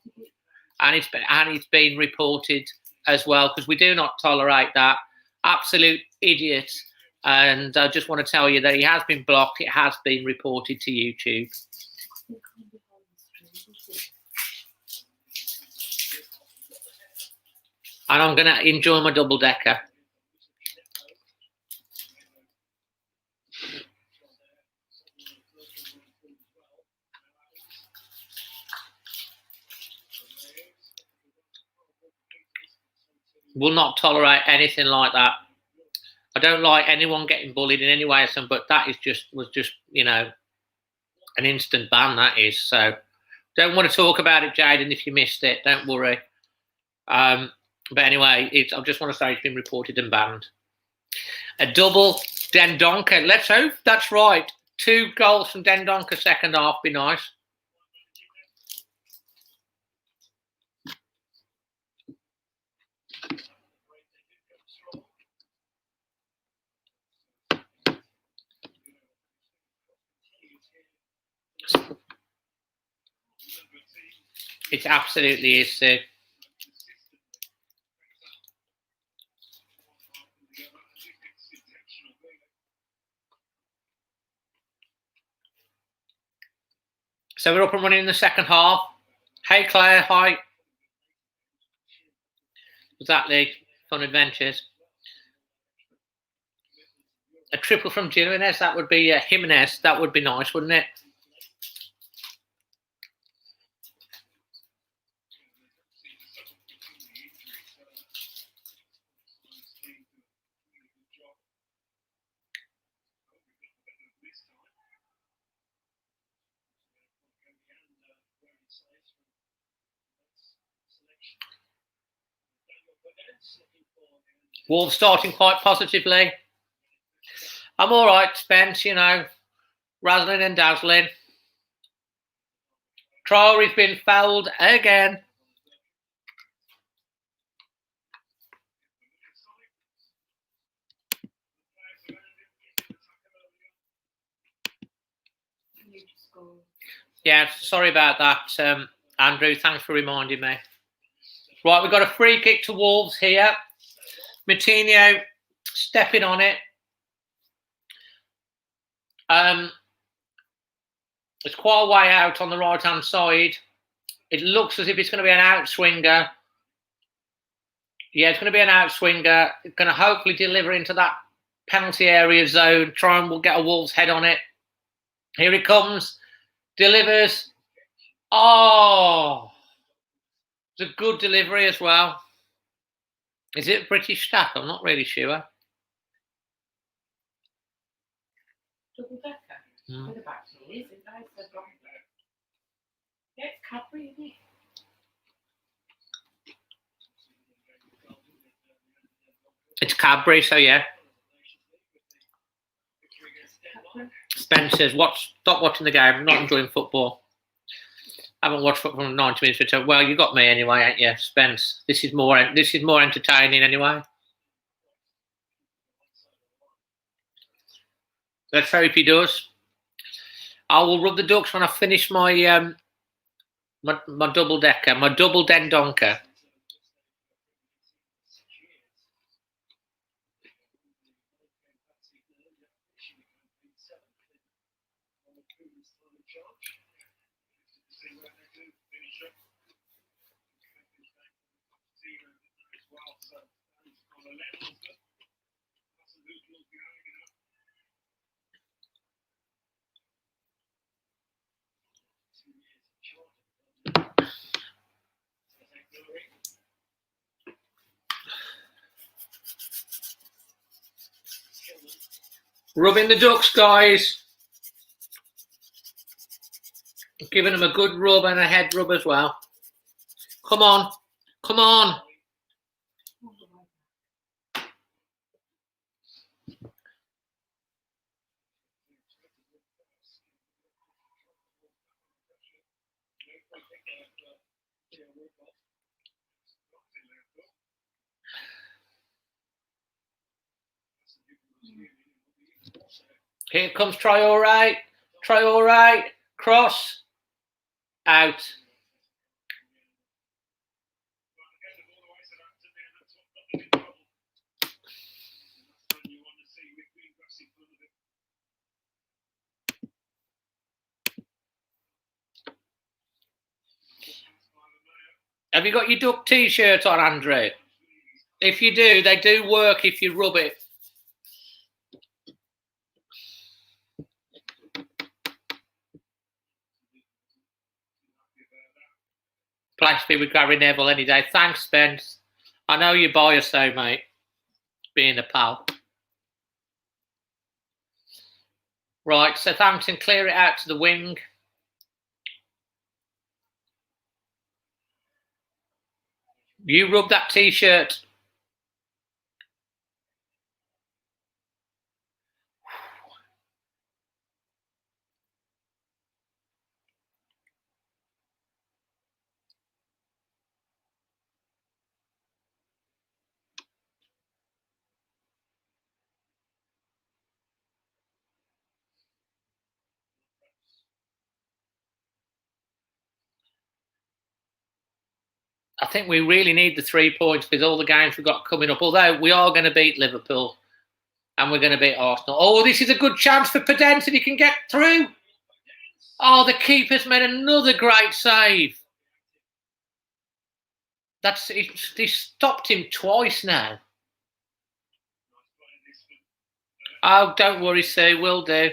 and it's been reported as well, because we do not tolerate that. Absolute idiot. And I just want to tell you that he has been blocked. It has been reported to YouTube. And I'm going to enjoy my double decker. Will not tolerate anything like that. I don't like anyone getting bullied in any way, but that was just an instant ban. That is. So don't want to talk about it, Jaden. If you missed it, don't worry. But anyway, I just want to say it's been reported and banned. A double Dendoncker. Let's hope that's right. 2 goals from Dendoncker second half. Be nice. It absolutely is, Sue. So we're up and running in the second half. Hey, Claire. Hi. Exactly. Fun adventures. A triple from Jimenez. That would be Jimenez. That would be nice, wouldn't it? Wolves starting quite positively. I'm all right, Spence, razzling and dazzling. Traore's been fouled again. Yeah, sorry about that, Andrew. Thanks for reminding me. Right, we've got a free kick to Wolves here. Moutinho stepping on it. It's quite a way out on the right-hand side. It looks as if it's going to be an outswinger. Yeah, it's going to be an outswinger. It's going to hopefully deliver into that penalty area zone. Try and we'll get a Wolves head on it. Here it comes. Delivers. Oh, it's a good delivery as well. Is it a British stat? I'm not really sure. Double decker. With a back to it, isn't it? Yeah, it's Cadbury, isn't it? It's Cadbury, so yeah. Spence says, stop watching the game. I'm not enjoying football. I haven't watched football for 90 minutes. Well, you got me anyway, ain't you, Spence? This is more entertaining anyway. Let's hope he does. I will rub the ducks when I finish my my double decker, my double Dendoncker. Rubbing the ducks, guys. Giving them a good rub and a head rub as well. Come on. Come on. Here comes try all right. Try all right. Cross. Out. Have you got your duck t-shirt on, Andrew? If you do, they do work if you rub it. Pleasure to be with Gary Neville any day. Thanks, Spence. I know you buy or so, mate. Being a pal. Right, Southampton clear it out to the wing. You rub that t-shirt. I think we really need the 3 points with all the games we've got coming up. Although we are going to beat Liverpool and we're going to beat Arsenal. Oh, this is a good chance for Podence if he can get through. Oh, the keeper's made another great save. He stopped him twice now. Oh, don't worry, Sue, will do.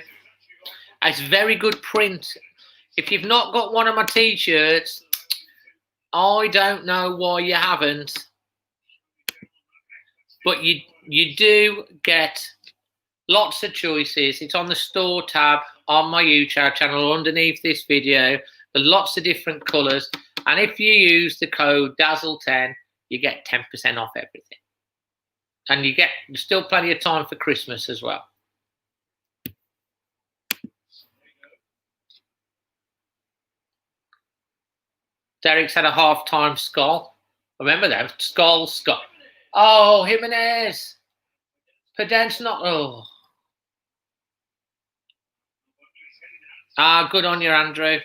It's very good print. If you've not got one of my t-shirts, I don't know why you haven't. But you do get lots of choices. It's on the store tab on my YouTube channel underneath this video. There are lots of different colours. And if you use the code Dazzle10, you get 10% off everything. And there's still plenty of time for Christmas as well. Derek's had a half-time skull. Remember them? Skull. Oh, Jimenez. Podence not. Oh. Ah, good on you, Andrew.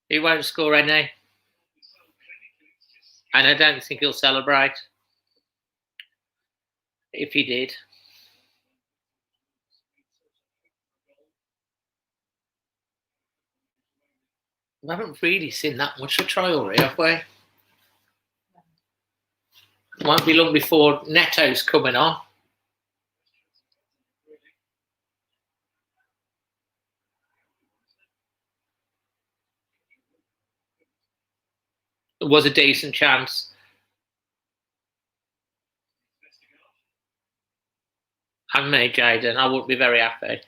He won't score any. And I don't think he'll celebrate. If he did. We haven't really seen that much for Traore, have we? Won't be long before Neto's coming on. It was a decent chance. And me, Jaden, I wouldn't be very happy.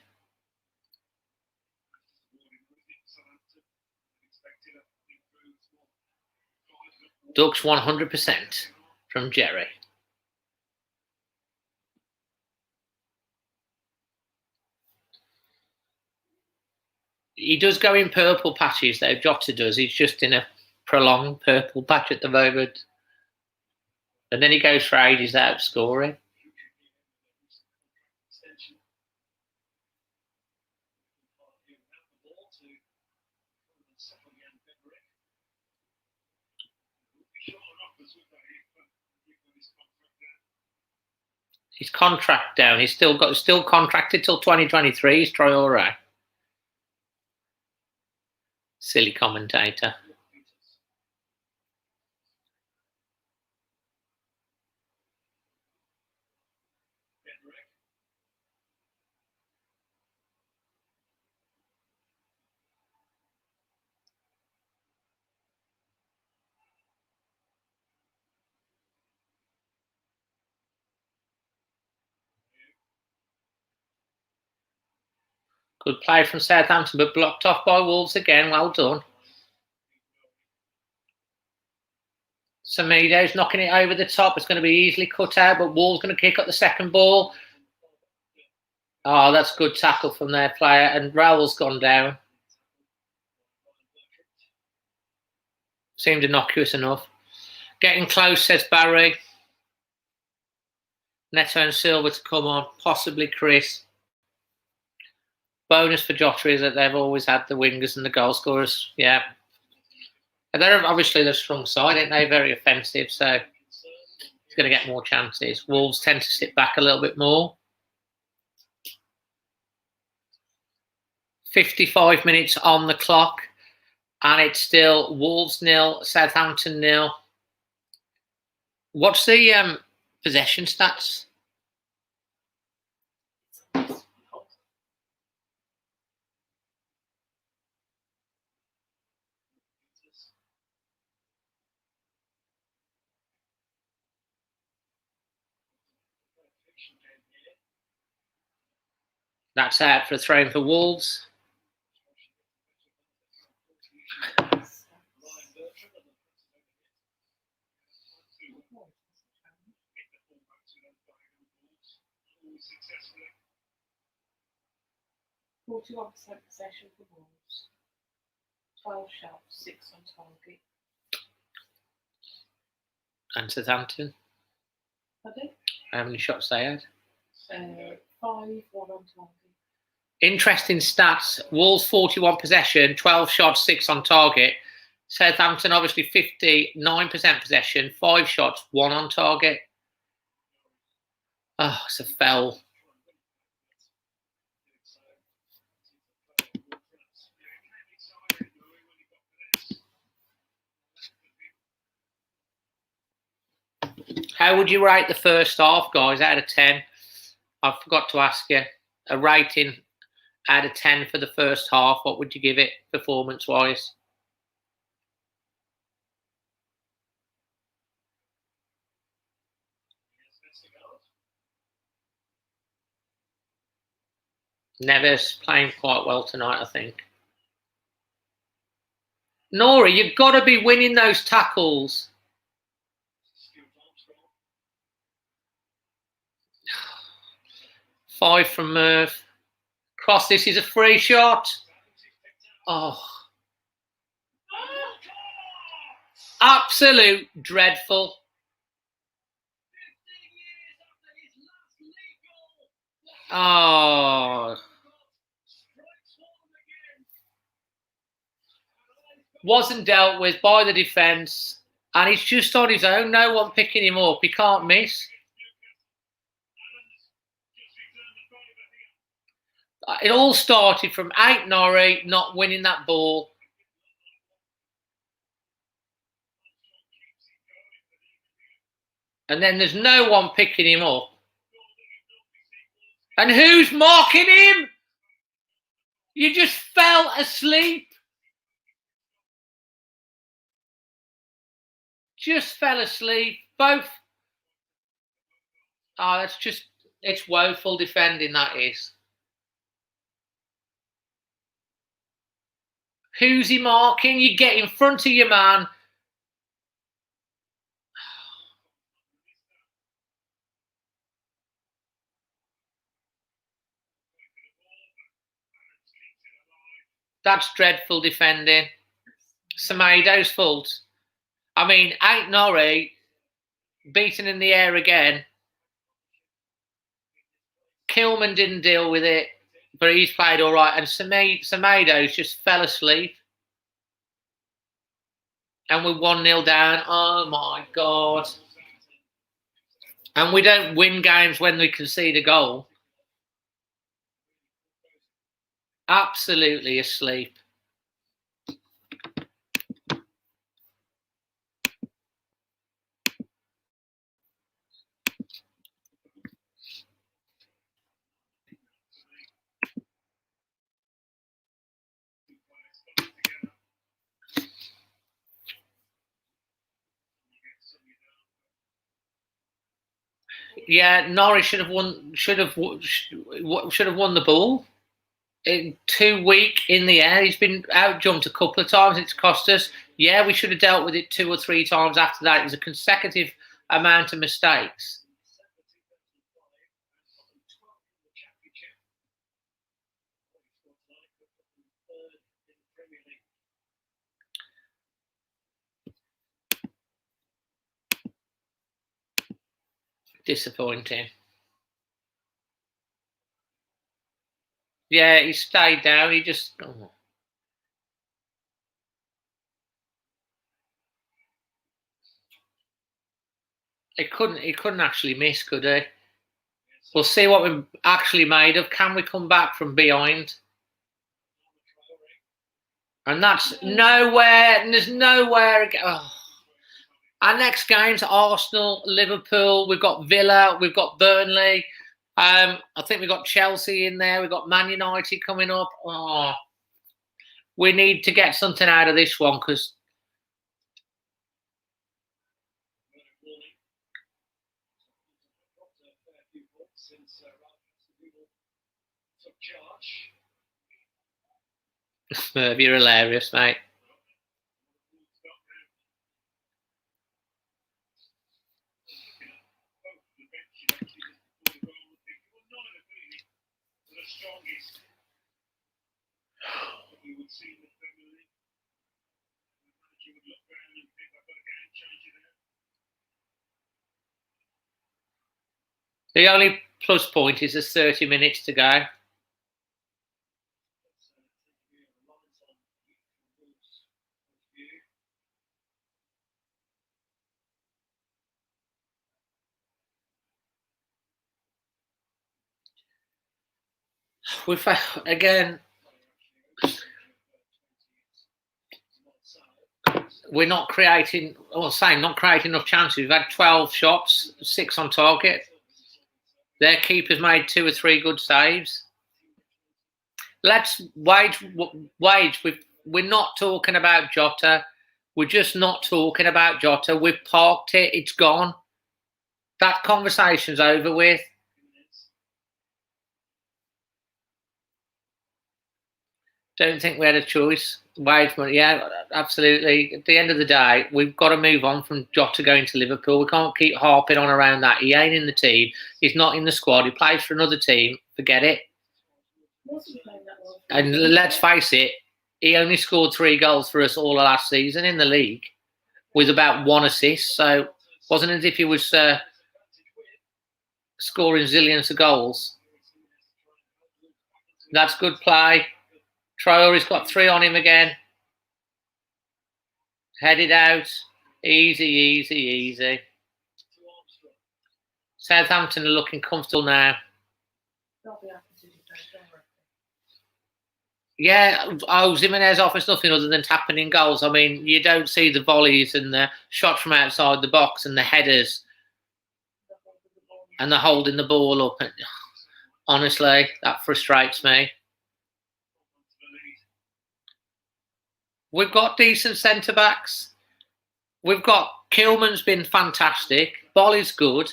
Ducks 100% from Jerry. He does go in purple patches, though. Jota does. He's just in a prolonged purple patch at the moment. And then he goes for ages out scoring. His contract down. He's still contracted till 2023. He's Traore. Silly commentator. Good play from Southampton, but blocked off by Wolves again. Well done. Semedo's knocking it over the top. It's going to be easily cut out, but Wolves going to kick up the second ball. Oh, that's good tackle from their player, and Raoul's gone down. Seemed innocuous enough. Getting close, says Barry. Neto and Silva to come on, possibly Chris. Bonus for Jota is that they've always had the wingers and the goal scorers. Yeah. And they're obviously the strong side, aren't they? Very offensive, so he's going to get more chances. Wolves tend to sit back a little bit more. 55 minutes on the clock, and it's still Wolves 0, Southampton 0. What's the possession stats? That's out for a throw-in for Wolves. Successfully. 41% possession for Wolves. 12 shots, 6 on target. And Southampton? Pardon? How many shots they had? 5, 1 on target. Interesting stats. Wolves 41 possession, 12 shots, 6 on target. Southampton obviously 59% possession, 5 shots, 1 on target. Oh, it's a foul. How would you rate the first half, guys, out of 10? I forgot to ask you. A rating out of 10 for the first half. What would you give it performance-wise? Neves playing quite well tonight, I think. Nora, you've got to be winning those tackles. Five from Murph. Cross, this is a free shot. Oh. Absolute dreadful. Oh. Wasn't dealt with by the defence. And he's just on his own. No one picking him up. He can't miss. It all started from Nori not winning that ball. And then there's no one picking him up. And who's marking him? You just fell asleep. Just fell asleep. Both. Oh, that's just, it's woeful defending, that is. Who's he marking? You get in front of your man. That's dreadful defending. Semedo's fault. I mean, Nori beaten in the air again. Kilman didn't deal with it, but he's played all right. And Semedo's just fell asleep. And we're 1-0 down. Oh, my God. And we don't win games when we concede a goal. Absolutely asleep. Yeah, Norwich should have won. Should have won the ball. too weak in the air. He's been out jumped a couple of times. It's cost us. Yeah, we should have dealt with it 2 or 3 times after that. It was a consecutive amount of mistakes. Disappointing. Yeah, he stayed down. He just. Oh. He couldn't actually miss, could he? We'll see what we're actually made of. Can we come back from behind? And that's nowhere. And there's nowhere. Oh. Our next game's Arsenal, Liverpool. We've got Villa. We've got Burnley. I think we've got Chelsea in there. We've got Man United coming up. Oh, we need to get something out of this one because. Merv, you're hilarious, mate. The only plus point is there's 30 minutes to go. We've again. We're not creating, or saying not creating enough chances. We've had 12 shots, 6 on target. Their keeper's made 2 or 3 good saves. Let's wage. We're not talking about Jota. We're just not talking about Jota. We've parked it. It's gone. That conversation's over with. Don't think we had a choice. Wage money, yeah, absolutely. At the end of the day, we've got to move on from Jota going to Liverpool. We can't keep harping on around that. He ain't in the team. He's not in the squad. He plays for another team. Forget it. And let's face it, he only scored 3 goals for us all last season in the league with about 1 assist. So it wasn't as if he was scoring zillions of goals. That's good play. Traore's got 3 on him again. Headed out. Easy, easy, easy. Southampton are looking comfortable now. Yeah, Jimenez offers nothing other than tapping in goals. I mean, you don't see the volleys and the shots from outside the box and the headers and the holding the ball up. Honestly, that frustrates me. We've got decent centre-backs. We've got Kilman's been fantastic. Bolly's good.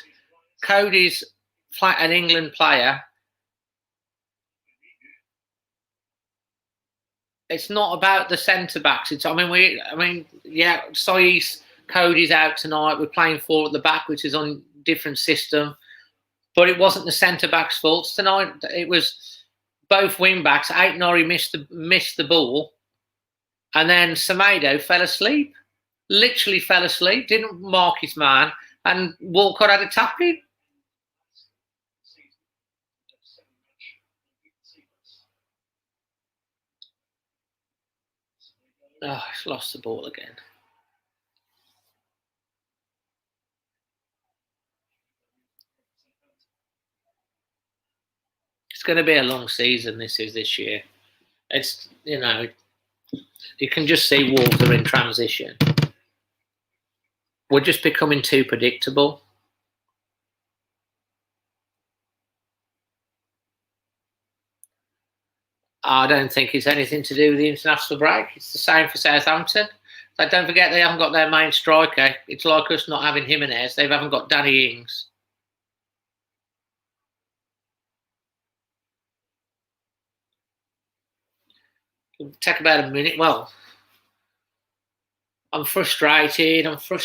Cody's an England player. It's not about the centre-backs. Yeah, Sois, Cody's out tonight. We're playing 4 at the back, which is on different system. But it wasn't the centre-backs' faults tonight. It was both wing-backs. Aitnori missed the ball. And then Semedo fell asleep. Literally fell asleep. Didn't mark his man. And Walcott had a tap in. Oh, he's lost the ball again. It's going to be a long season, this year. It's, you can just see Wolves are in transition. We're just becoming too predictable. I don't think it's anything to do with the international break. It's the same for Southampton. But don't forget they haven't got their main striker. It's like us not having Jimenez. They haven't got Danny Ings. It'll take about a minute. Well, I'm frustrated. Walcott could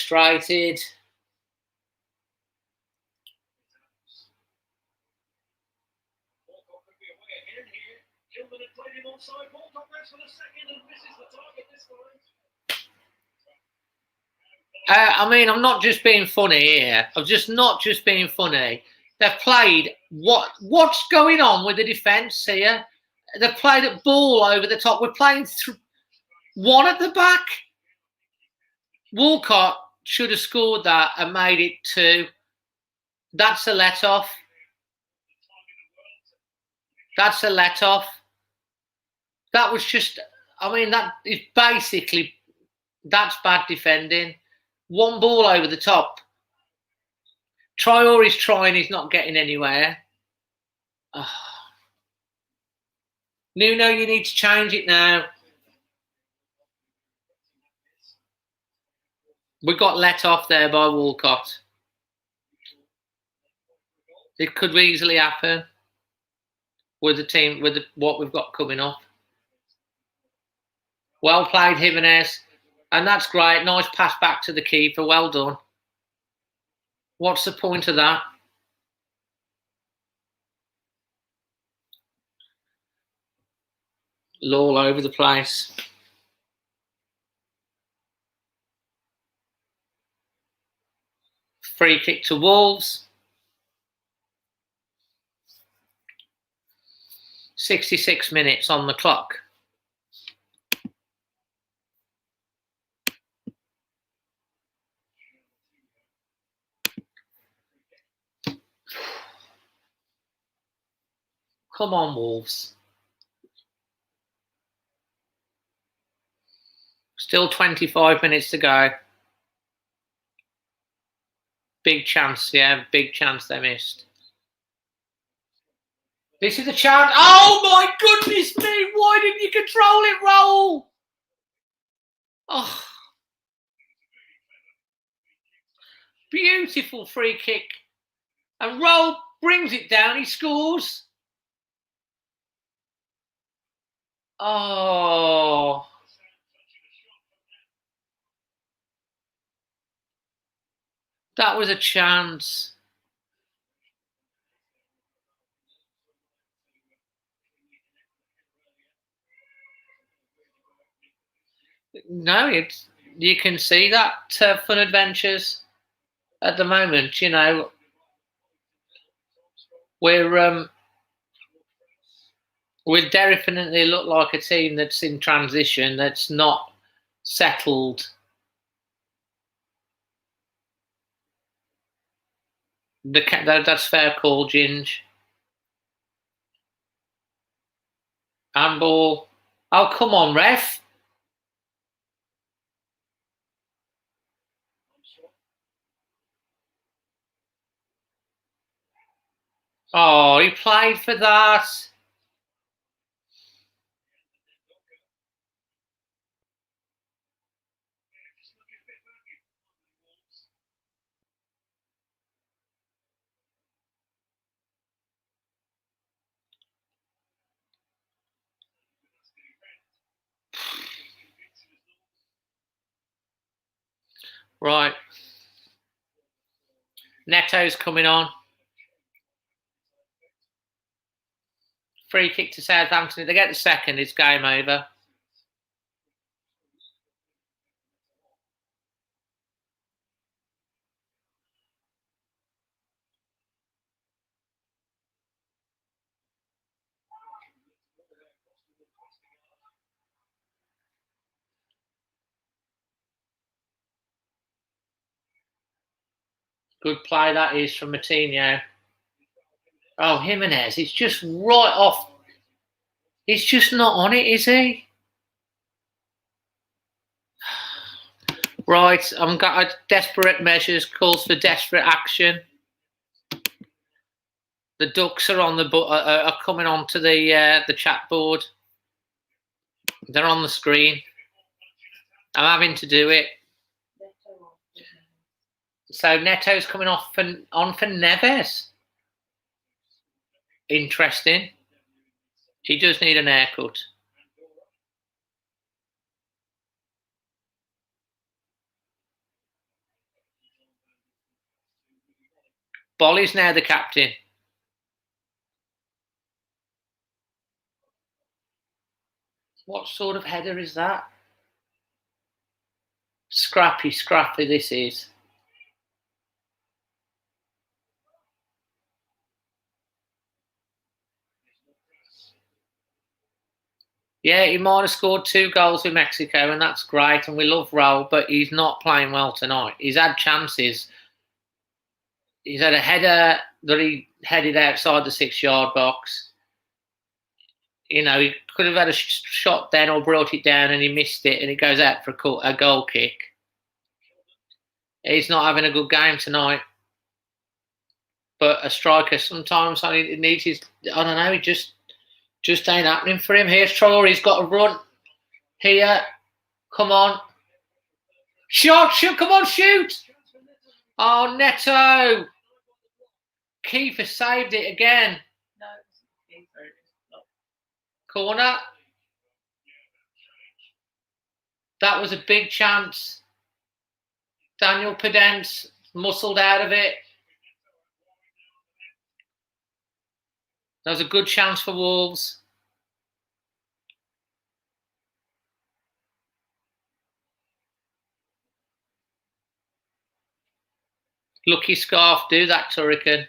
be away again here. Gilman had played him onside. Walcott goes for the second and misses the target this time. I mean, I'm not just being funny here. I'm just not just being funny. They've played what's going on with the defence here? They've played a ball over the top. We're playing one at the back. Walcott should have scored that and made it 2. That's a let-off. That's a let-off. That was just, I mean, that is basically, that's bad defending. One ball over the top. Traore's trying, he's not getting anywhere. Oh. Nuno, you need to change it now. We got let off there by Walcott. It could easily happen with the team, with what we've got coming up. Well played, Jimenez. And that's great. Nice pass back to the keeper. Well done. What's the point of that? All over the place. Free kick to Wolves. 66 minutes on the clock. Come on, Wolves. Still 25 minutes to go. Big chance, yeah, big chance they missed. This is a chance. Oh my goodness me! Why didn't you control it, Raul? Oh, beautiful free kick, and Raul brings it down. He scores. Oh. That was a chance. No, you can see that Fun Adventures at the moment. You know, we definitely look like a team that's in transition, that's not settled. That's fair call, Ginge. Handball. Oh, come on, ref. Oh, he played for that. Right. Neto's coming on. Free kick to Southampton. If they get the second, it's game over. Good play that is from Moutinho. Oh, Jimenez, it's just right off. He's just not on it, is he? Right, I'm got desperate measures, calls for desperate action. The Ducks are on are coming onto the chat board. They're on the screen. I'm having to do it. So Neto's coming on for Neves. Interesting. He does need an haircut. Bolly's now the captain. What sort of header is that? Scrappy this is. Yeah, he might have scored 2 goals with Mexico, and that's great, and we love Raul, but he's not playing well tonight. He's had chances. He's had a header that he headed outside the 6-yard box. You know, he could have had a shot then or brought it down, and he missed it, and it goes out for a goal kick. He's not having a good game tonight. But a striker sometimes it needs his. I don't know. He just ain't happening for him. Here's Traore. He's got a run here. Come on, shoot! Come on, shoot! Oh, Neto. Keeper saved it again. No, it's not. Corner. That was a big chance. Daniel Podence muscled out of it. That was a good chance for Wolves. Lucky Scarf, do that, Turrican.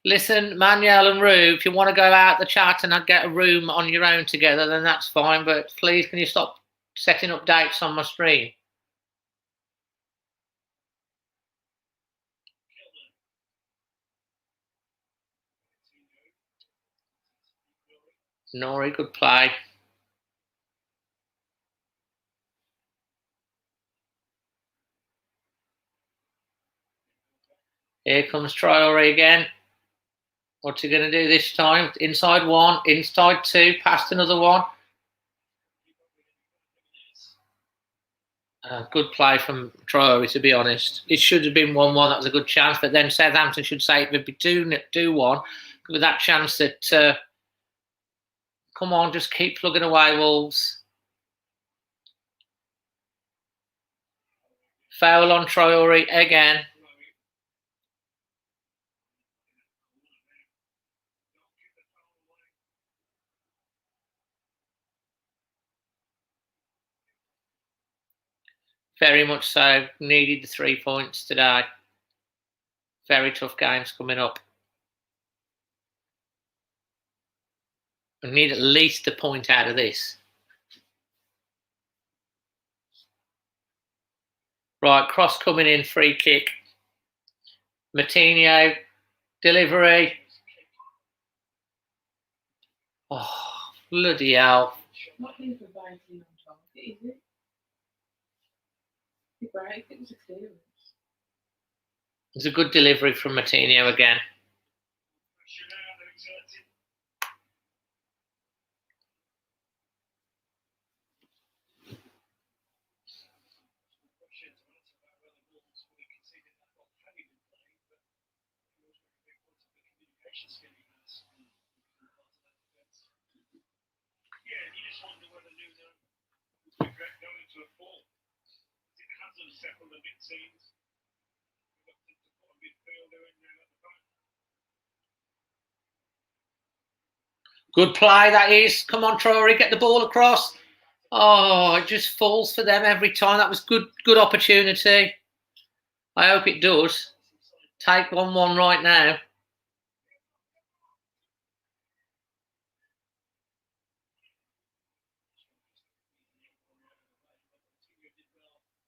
Listen, Manuel and Rue, if you want to go out the chat and get a room on your own together, then that's fine. But please, can you stop setting up dates on my stream? Nori, good play. Here comes Traore again. What's he going to do this time? Inside 1, inside 2, past another one. Good play from Traore, to be honest. It should have been 1-1. That was a good chance. But then Southampton should say it would be 2-1 with that chance that... come on, just keep plugging away, Wolves. Foul on Traore again. Very much so. Needed the 3 points today. Very tough games coming up. We need at least a point out of this. Right, cross coming in, free kick. Martinho, delivery. Oh, bloody hell. Not being for biting on target, is it? Right, it was a clearance. It was a good delivery from Martinho again. Good play, that is. Come on, Traore, get the ball across. Oh, it just falls for them every time. That was good opportunity. I hope it does. Take 1-1 right now.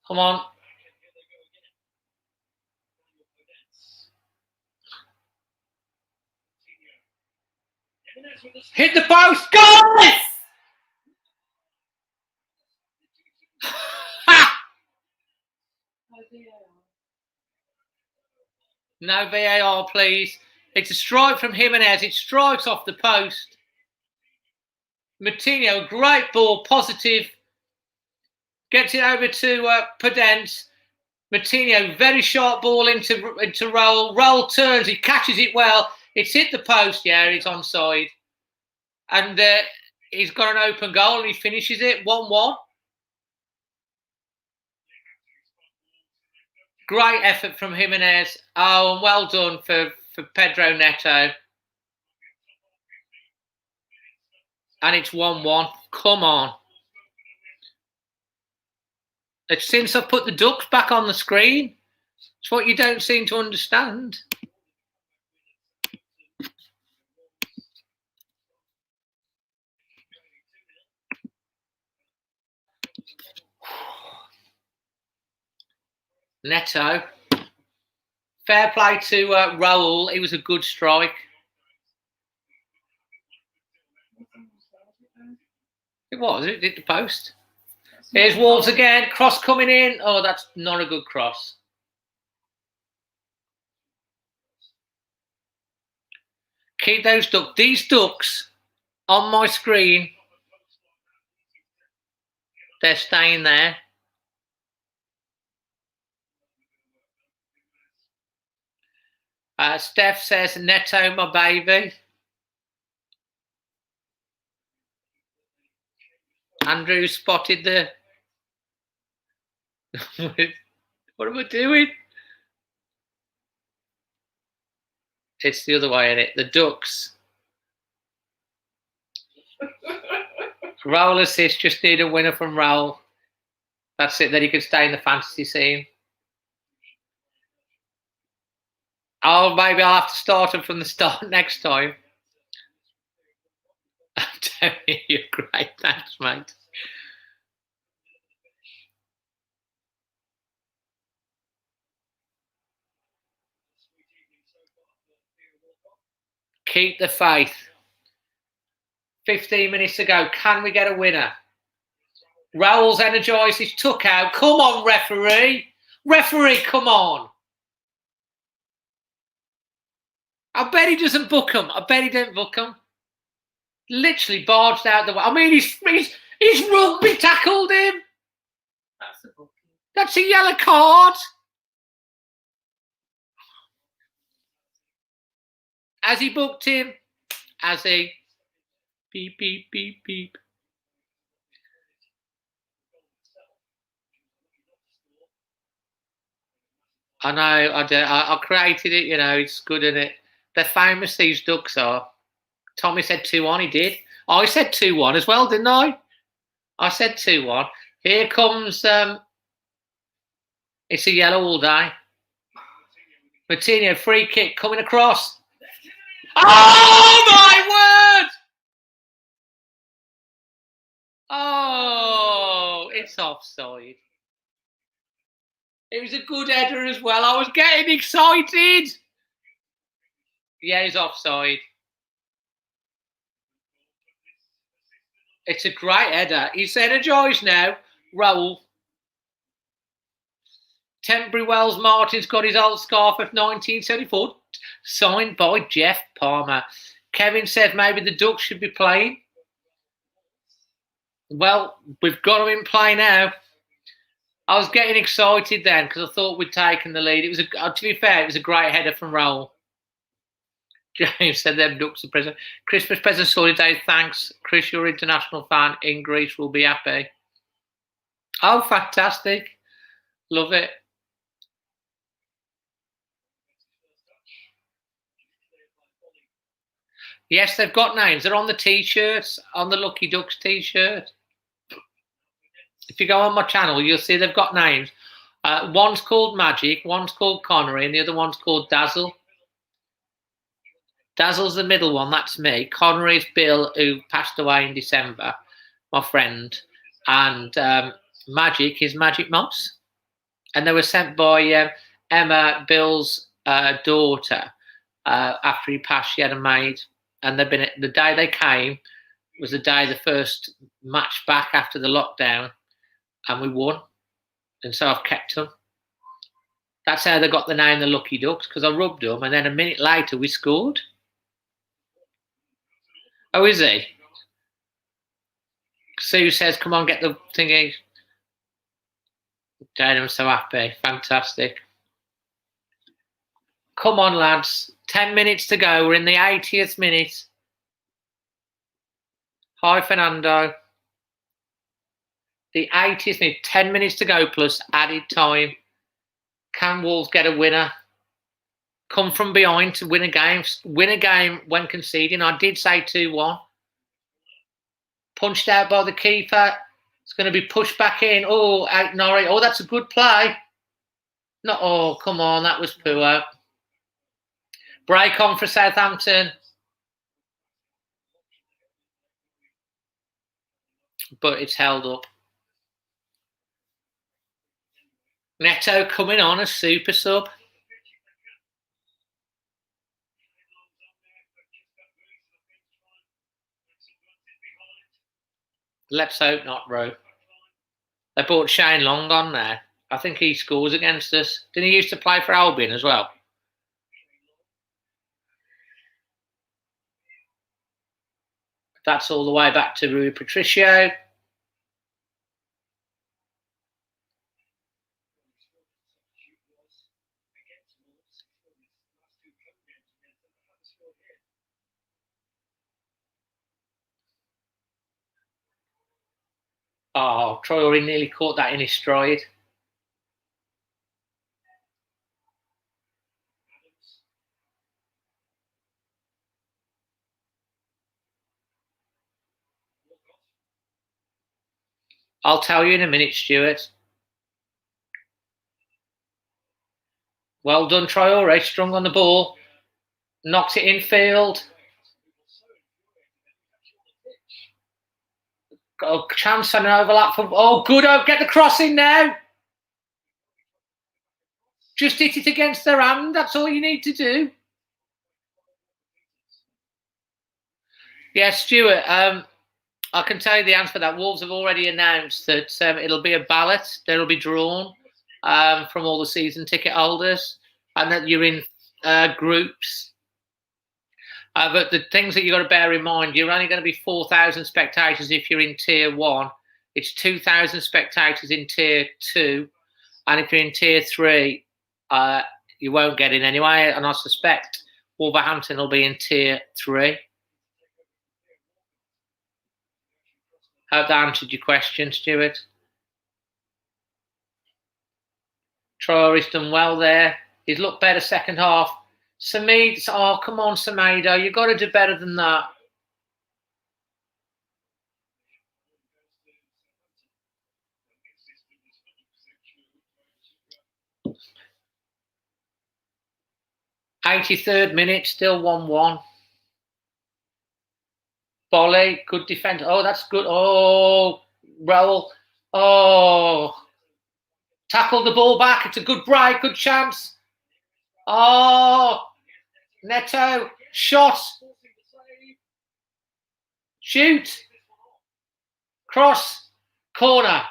Come on. Hit the post. Goal! No VAR, please. It's a strike from Jimenez. It strikes off the post. Martinho, great ball, positive. Gets it over to Podence. Martinho, very sharp ball into Raul. Raul turns, he catches it well. It's hit the post, yeah, he's onside. And he's got an open goal and he finishes it 1-1. Great effort from Jimenez. Oh, and well done for Pedro Neto. And it's 1-1. Come on. It's since I've put the Ducks back on the screen. It's what you don't seem to understand. Neto. Fair play to Raul. It was a good strike. It was. It hit the post. Here's Wolves again. Cross coming in. Oh, that's not a good cross. Keep those ducks. These ducks on my screen. They're staying there. Steph says, Neto, my baby. Andrew spotted the... What am I doing? It's the other way, isn't it? The Ducks. Raul assist, just need a winner from Raul. That's it, then he can stay in the fantasy scene. Oh, maybe I'll have to start him from the start next time. Tony, you're great. Thanks, mate. Keep the faith. 15 minutes to go. Can we get a winner? Raul's energised. He's took out. Come on, referee. Referee, come on. I bet he doesn't book him. I bet he don't book him. Literally barged out the way. I mean, he's rugby tackled him. That's a booking. That's a yellow card. Has he booked him? Has he? Beep, beep, beep, beep. I know, I created it, you know, it's good, isn't it? They're famous, these Ducks are. Tommy said 2-1, he did. I said 2-1 as well, didn't I? I said 2-1. Here comes, it's a yellow all day. Martinho, free kick coming across. Oh, my word! Oh, it's offside. It was a good header as well. I was getting excited. Yeah, he's offside. It's a great header. He's energised now. Raul. Temporary Wells Martin's got his old scarf of 1974, signed by Jeff Palmer. Kevin said maybe the Ducks should be playing. Well, we've got them in play now. I was getting excited then because I thought we'd taken the lead. It was to be fair, it was a great header from Raul. James said them Ducks are present. Christmas present holiday, thanks. Chris, your international fan in Greece will be happy. Oh, fantastic. Love it. Yes, they've got names. They're on the T-shirts, on the Lucky Ducks T-shirt. If you go on my channel, you'll see they've got names. One's called Magic, one's called Connery, and the other one's called Dazzle. Dazzle's the middle one, that's me. Connery's Bill, who passed away in December, my friend. And Magic is Magic Moss. And they were sent by Emma, Bill's daughter. After he passed, she had a maid. And they've been, the day they came was the day the first match back after the lockdown. And we won. And so I've kept them. That's how they got the name the Lucky Ducks, because I rubbed them. And then a minute later, we scored. Oh, is he? Sue says, come on, get the thingy. Jane, I'm so happy. Fantastic. Come on, lads. 10 minutes to go. We're in the 80th minute. Hi, Fernando. The 80th minute. 10 minutes to go plus added time. Can Wolves get a winner? Come from behind to win a game. Win a game when conceding. I did say 2-1. Punched out by the keeper. It's going to be pushed back in. Oh, out Norwich. Oh, that's a good play. No, oh, come on. That was poor. Break on for Southampton. But it's held up. Neto coming on as super sub. Let's hope not, bro. They brought Shane Long on there. I think he scores against us. Didn't he used to play for Albion as well? That's all the way back to Rui Patricio. Oh, Traore nearly caught that in his stride. I'll tell you in a minute, Stuart. Well done, Traore. Strung on the ball. Knocks it in field. Got a chance and an overlap from... Oh, good. Oh, get the cross in now. Just hit it against their hand. That's all you need to do. Yeah, Stuart, I can tell you the answer for that. Wolves have already announced that it'll be a ballot. That'll be drawn from all the season ticket holders, and that you're in groups. But the things that you've got to bear in mind, you're only going to be 4,000 spectators if you're in Tier 1. It's 2,000 spectators in Tier 2. And if you're in Tier 3, you won't get in anyway. And I suspect Wolverhampton will be in Tier 3. Hope that answered your question, Stuart. Traore's done well there. He's looked better second half. Semedo, oh, come on, Semedo. You've got to do better than that. '83rd minute, still 1-1. Volley, good defense. Oh, that's good. Oh, roll. Oh, tackle the ball back. It's a good break, good chance. Oh, Neto, shot. Shoot. Cross. Corner.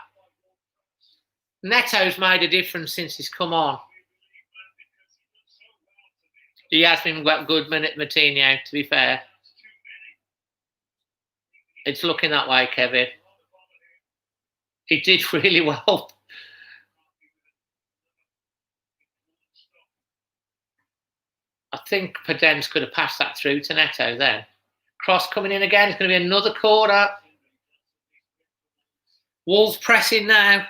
Neto's made a difference since he's come on. He has been good, Martinho, to be fair. It's looking that way, Kevin. He did really well. I think Podence could have passed that through to Neto then. Cross coming in again. It's going to be another corner. Wolves pressing now.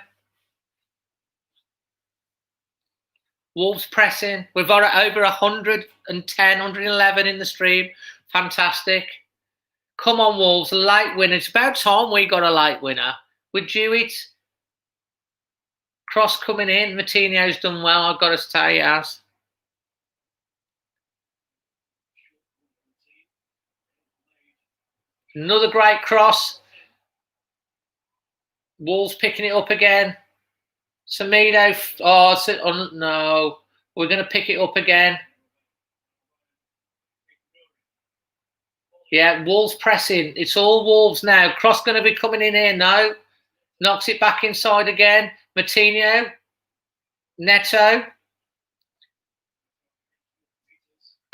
Wolves pressing. We've got over 110, 111 in the stream. Fantastic. Come on, Wolves. A late winner. It's about time we got a late winner. We're due it. Cross coming in. Martinho's done well, I've got to say, he has. Another great cross. Wolves picking it up again. Semedo. Oh, no. We're going to pick it up again. Yeah, Wolves pressing. It's all Wolves now. Cross going to be coming in here. No. Knocks it back inside again. Martinho. Neto.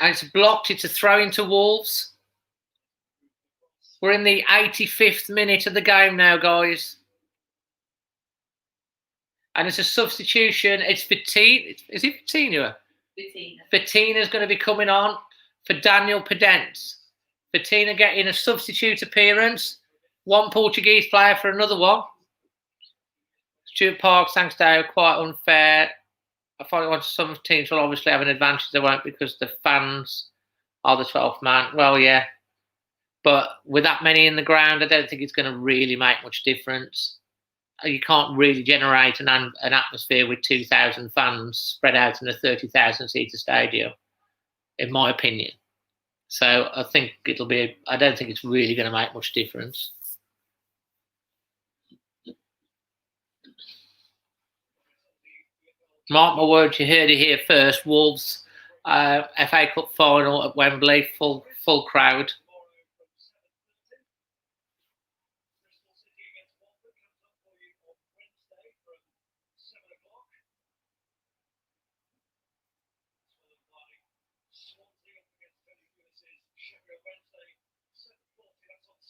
And it's blocked. It's a throw into Wolves. We're in the 85th minute of the game now, guys. And it's a substitution. It's Vitinha. Is it Vitinha? Vitinha's going to be coming on for Daniel Podence. Vitinha getting a substitute appearance. One Portuguese player for another one. Stuart Parks, thanks, Dave. Quite unfair. I thought some teams will obviously have an advantage. They won't because the fans are the 12th man. Well, yeah. But with that many in the ground, I don't think it's going to really make much difference. You can't really generate an atmosphere with 2,000 fans spread out in a 30,000-seater stadium, in my opinion. So I think I don't think it's really going to make much difference. Mark my words, you heard it here first. Wolves FA Cup final at Wembley, full crowd.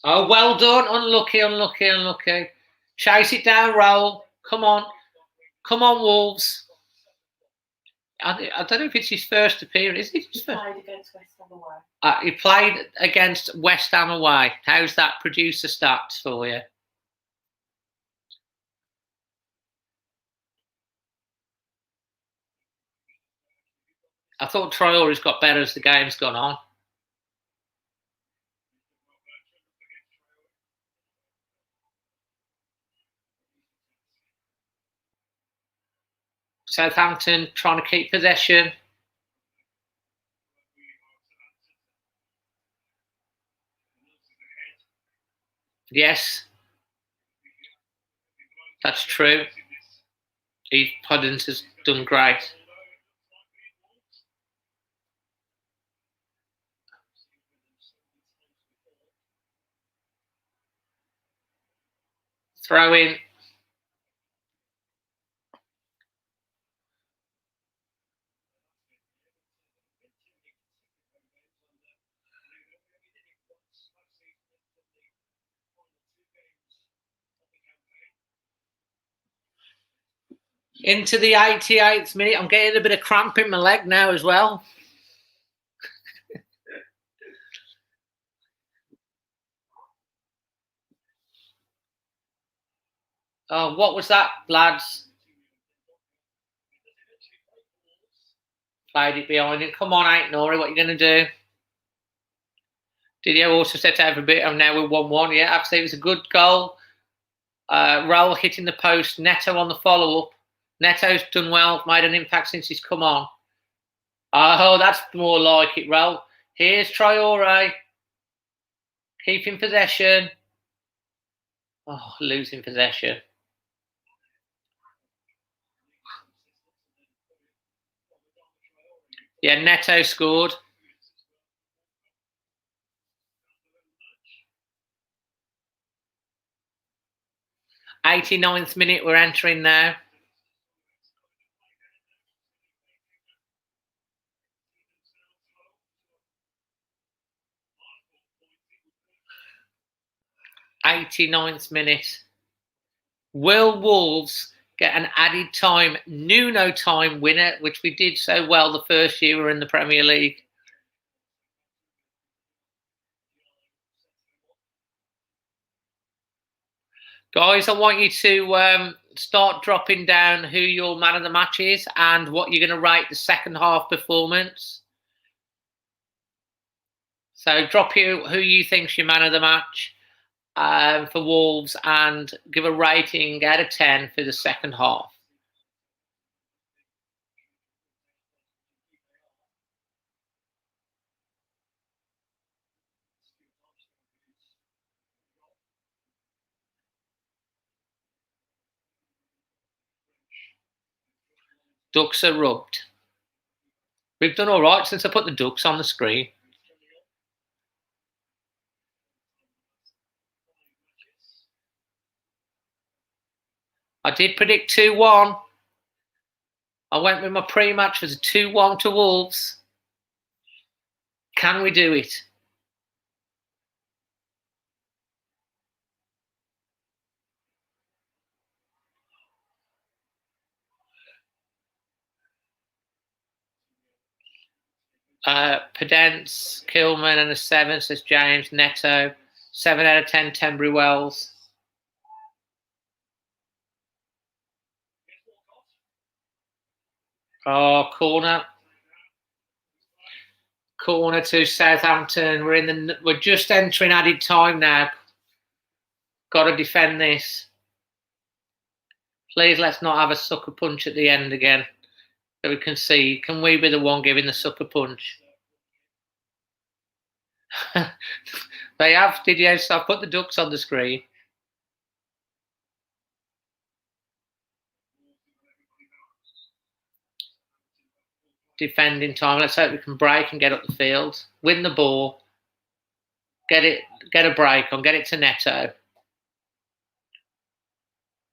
Oh, well done. Unlucky. Chase it down, Raoul. Come on, Wolves. I don't know if it's his first appearance. Is it his first? Played against West Ham away. He played against West Ham away. How's that producer stats for you? I thought Traore's got better as the game's gone on. Southampton trying to keep possession. Yes, that's true. Puddins has done great. Throw in. Into the 88th minute. I'm getting a bit of cramp in my leg now as well. Oh, what was that, lads? Played it behind him. Come on, Ain't Nori, what are you going to do? Did you also set out a bit? And now we're 1-1. Yeah, absolutely. It was a good goal. Raoul hitting the post. Neto on the follow-up. Neto's done well, made an impact since he's come on. Oh, that's more like it, Raoul. Here's Traore. Keeping possession. Oh, losing possession. Yeah, Neto scored. '89th minute, we're entering now. '89th minute. Will Wolves get an added time, Nuno time winner, which we did so well the first year we were in the Premier League? Guys, I want you to start dropping down who your man of the match is and what you're going to rate the second half performance. So drop who you think's your man of the match for Wolves and give a rating out of 10 for the second half. Ducks are rubbed. We've done all right since I put the ducks on the screen. I did predict 2-1. I went with my pre-match as a 2-1 to Wolves. Can we do it? Pedence, Kilman and a 7, says James. Neto, 7 out of 10, Tenbury Wells. Oh, corner to Southampton. We're just entering added time now. Got to defend this. Please, let's not have a sucker punch at the end again. So we can see. Can we be the one giving the sucker punch? They have, did you? So I put the ducks on the screen. Defending time. Let's hope we can break and get up the field. Win the ball. Get a break on. Get it to Neto.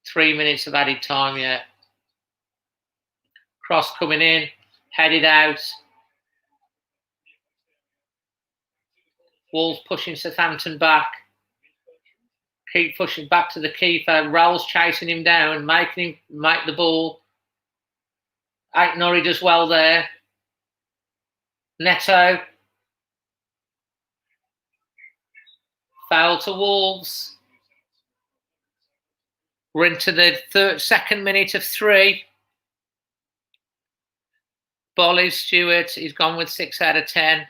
3 minutes of added time yet. Cross coming in. Headed out. Wolves pushing Southampton back. Keep pushing back to the keeper. Rolls chasing him down, making him make the ball. Norrie does well there. Neto. Foul to Wolves. We're into the second minute of 3. Bolly Stewart, he's gone with 6 out of 10.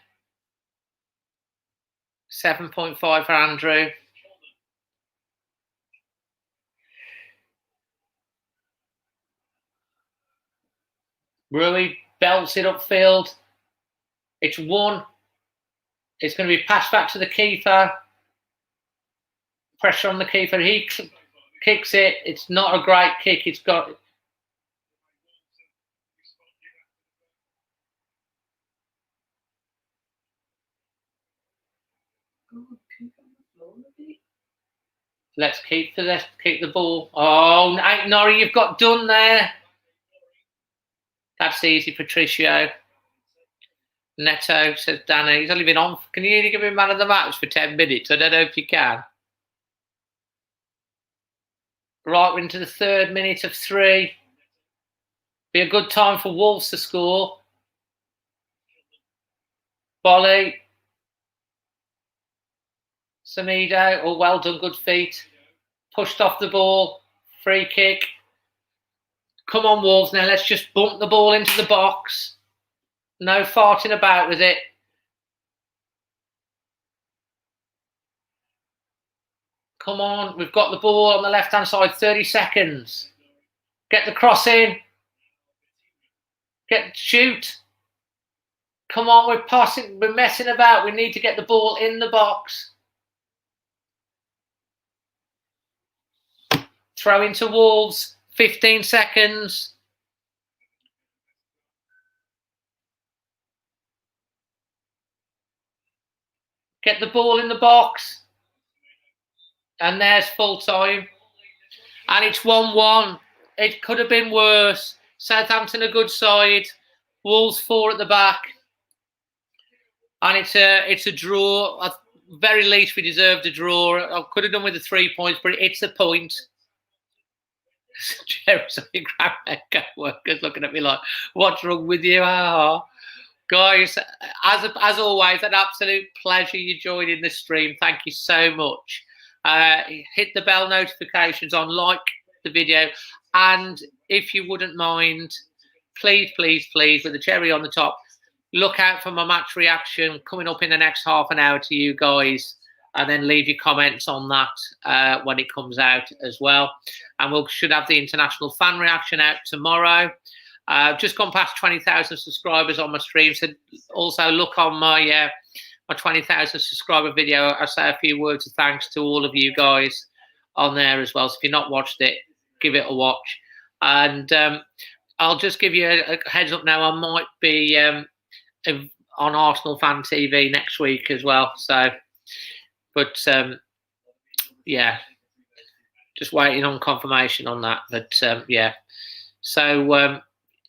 7.5 for Andrew. Rui belts it upfield. It's 1. It's going to be passed back to the keeper. Pressure on the keeper. He kicks it. It's not a great kick. It's got... Let's keep the ball. Oh, Norrie, you've got done there. That's easy, Patricio. Neto, says Danny. He's only been on. Can you only give him man of the match for 10 minutes? I don't know if you can. Right, we're into the 3rd minute of 3. Be a good time for Wolves to score. Bolly. Samido. Oh, well done, good feet. Pushed off the ball. Free kick. Come on, Wolves, now let's just bump the ball into the box. No farting about with it. Come on, we've got the ball on the left-hand side, 30 seconds. Get the cross in. Shoot. Come on, we're passing, we're messing about. We need to get the ball in the box. Throw into Wolves. 15 seconds. Get the ball in the box. And there's full time. And it's 1-1. It could have been worse. Southampton a good side. Wolves 4 at the back. And it's a draw. At very least we deserved a draw. I could have done with the 3 points, but it's a point. Jerry's workers looking at me like, what's wrong with you? Oh. Guys, as always, an absolute pleasure you joining the stream. Thank you so much. Hit the bell notifications on, like the video, and if you wouldn't mind, please, please, please, with the cherry on the top, look out for my match reaction coming up in the next half an hour to you guys. And then leave your comments on that when it comes out as well. And we should have the international fan reaction out tomorrow. Just gone past 20,000 subscribers on my stream. So also look on my 20,000 subscriber video. I say a few words of thanks to all of you guys on there as well. So if you've not watched it, give it a watch. And I'll just give you a heads up now. I might be on Arsenal Fan TV next week as well. So... But, yeah, just waiting on confirmation on that. But, yeah, so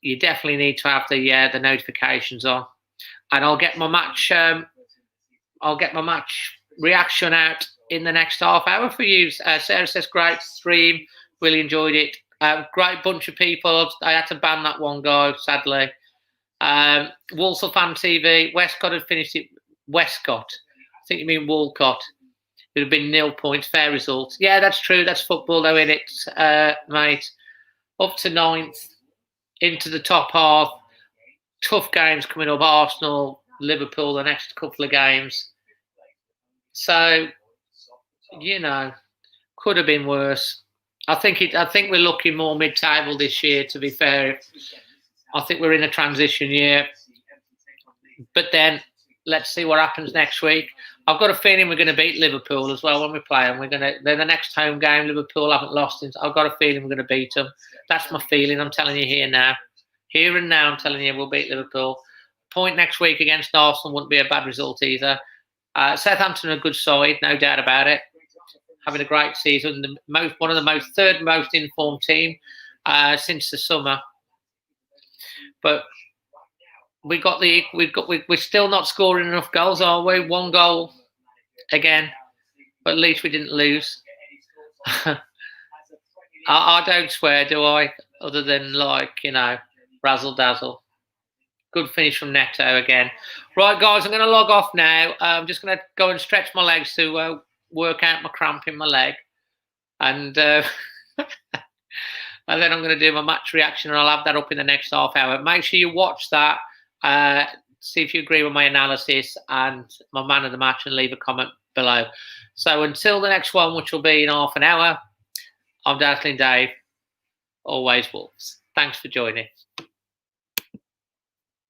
you definitely need to have the notifications on. And I'll get my match reaction out in the next half hour for you. Sarah says, great stream. Really enjoyed it. Great bunch of people. I had to ban that one guy, sadly. Walsall Fan TV. Westcott had finished it. Westcott. I think you mean Walcott. It would have been 0 points, fair result. Yeah, that's true. That's football, though, innit, mate? Up to 9th, into the top half. tough games coming up. Arsenal, Liverpool, the next couple of games. So, you know, could have been worse. I think we're looking more mid-table this year, to be fair. I think we're in a transition year. But then let's see what happens next week. I've got a feeling we're going to beat Liverpool as well when we play them. They're the next home game. Liverpool haven't lost since. I've got a feeling we're going to beat them. That's my feeling. I'm telling you here now. Here and now, I'm telling you we'll beat Liverpool. Point next week against Arsenal wouldn't be a bad result either. Southampton are a good side, no doubt about it. Having a great season. One of the third most informed team since the summer. But we're still not scoring enough goals, are we? 1 goal again, but at least we didn't lose. I don't swear, do I? Other than razzle dazzle. Good finish from Neto again. Right, guys, I'm going to log off now. I'm just going to go and stretch my legs to work out my cramp in my leg, and and then I'm going to do my match reaction, and I'll have that up in the next half hour. Make sure you watch that. See if you agree with my analysis and my man of the match, and leave a comment below. So until the next one, which will be in half an hour, I'm Dazzling Dave, always Wolves. Thanks for joining.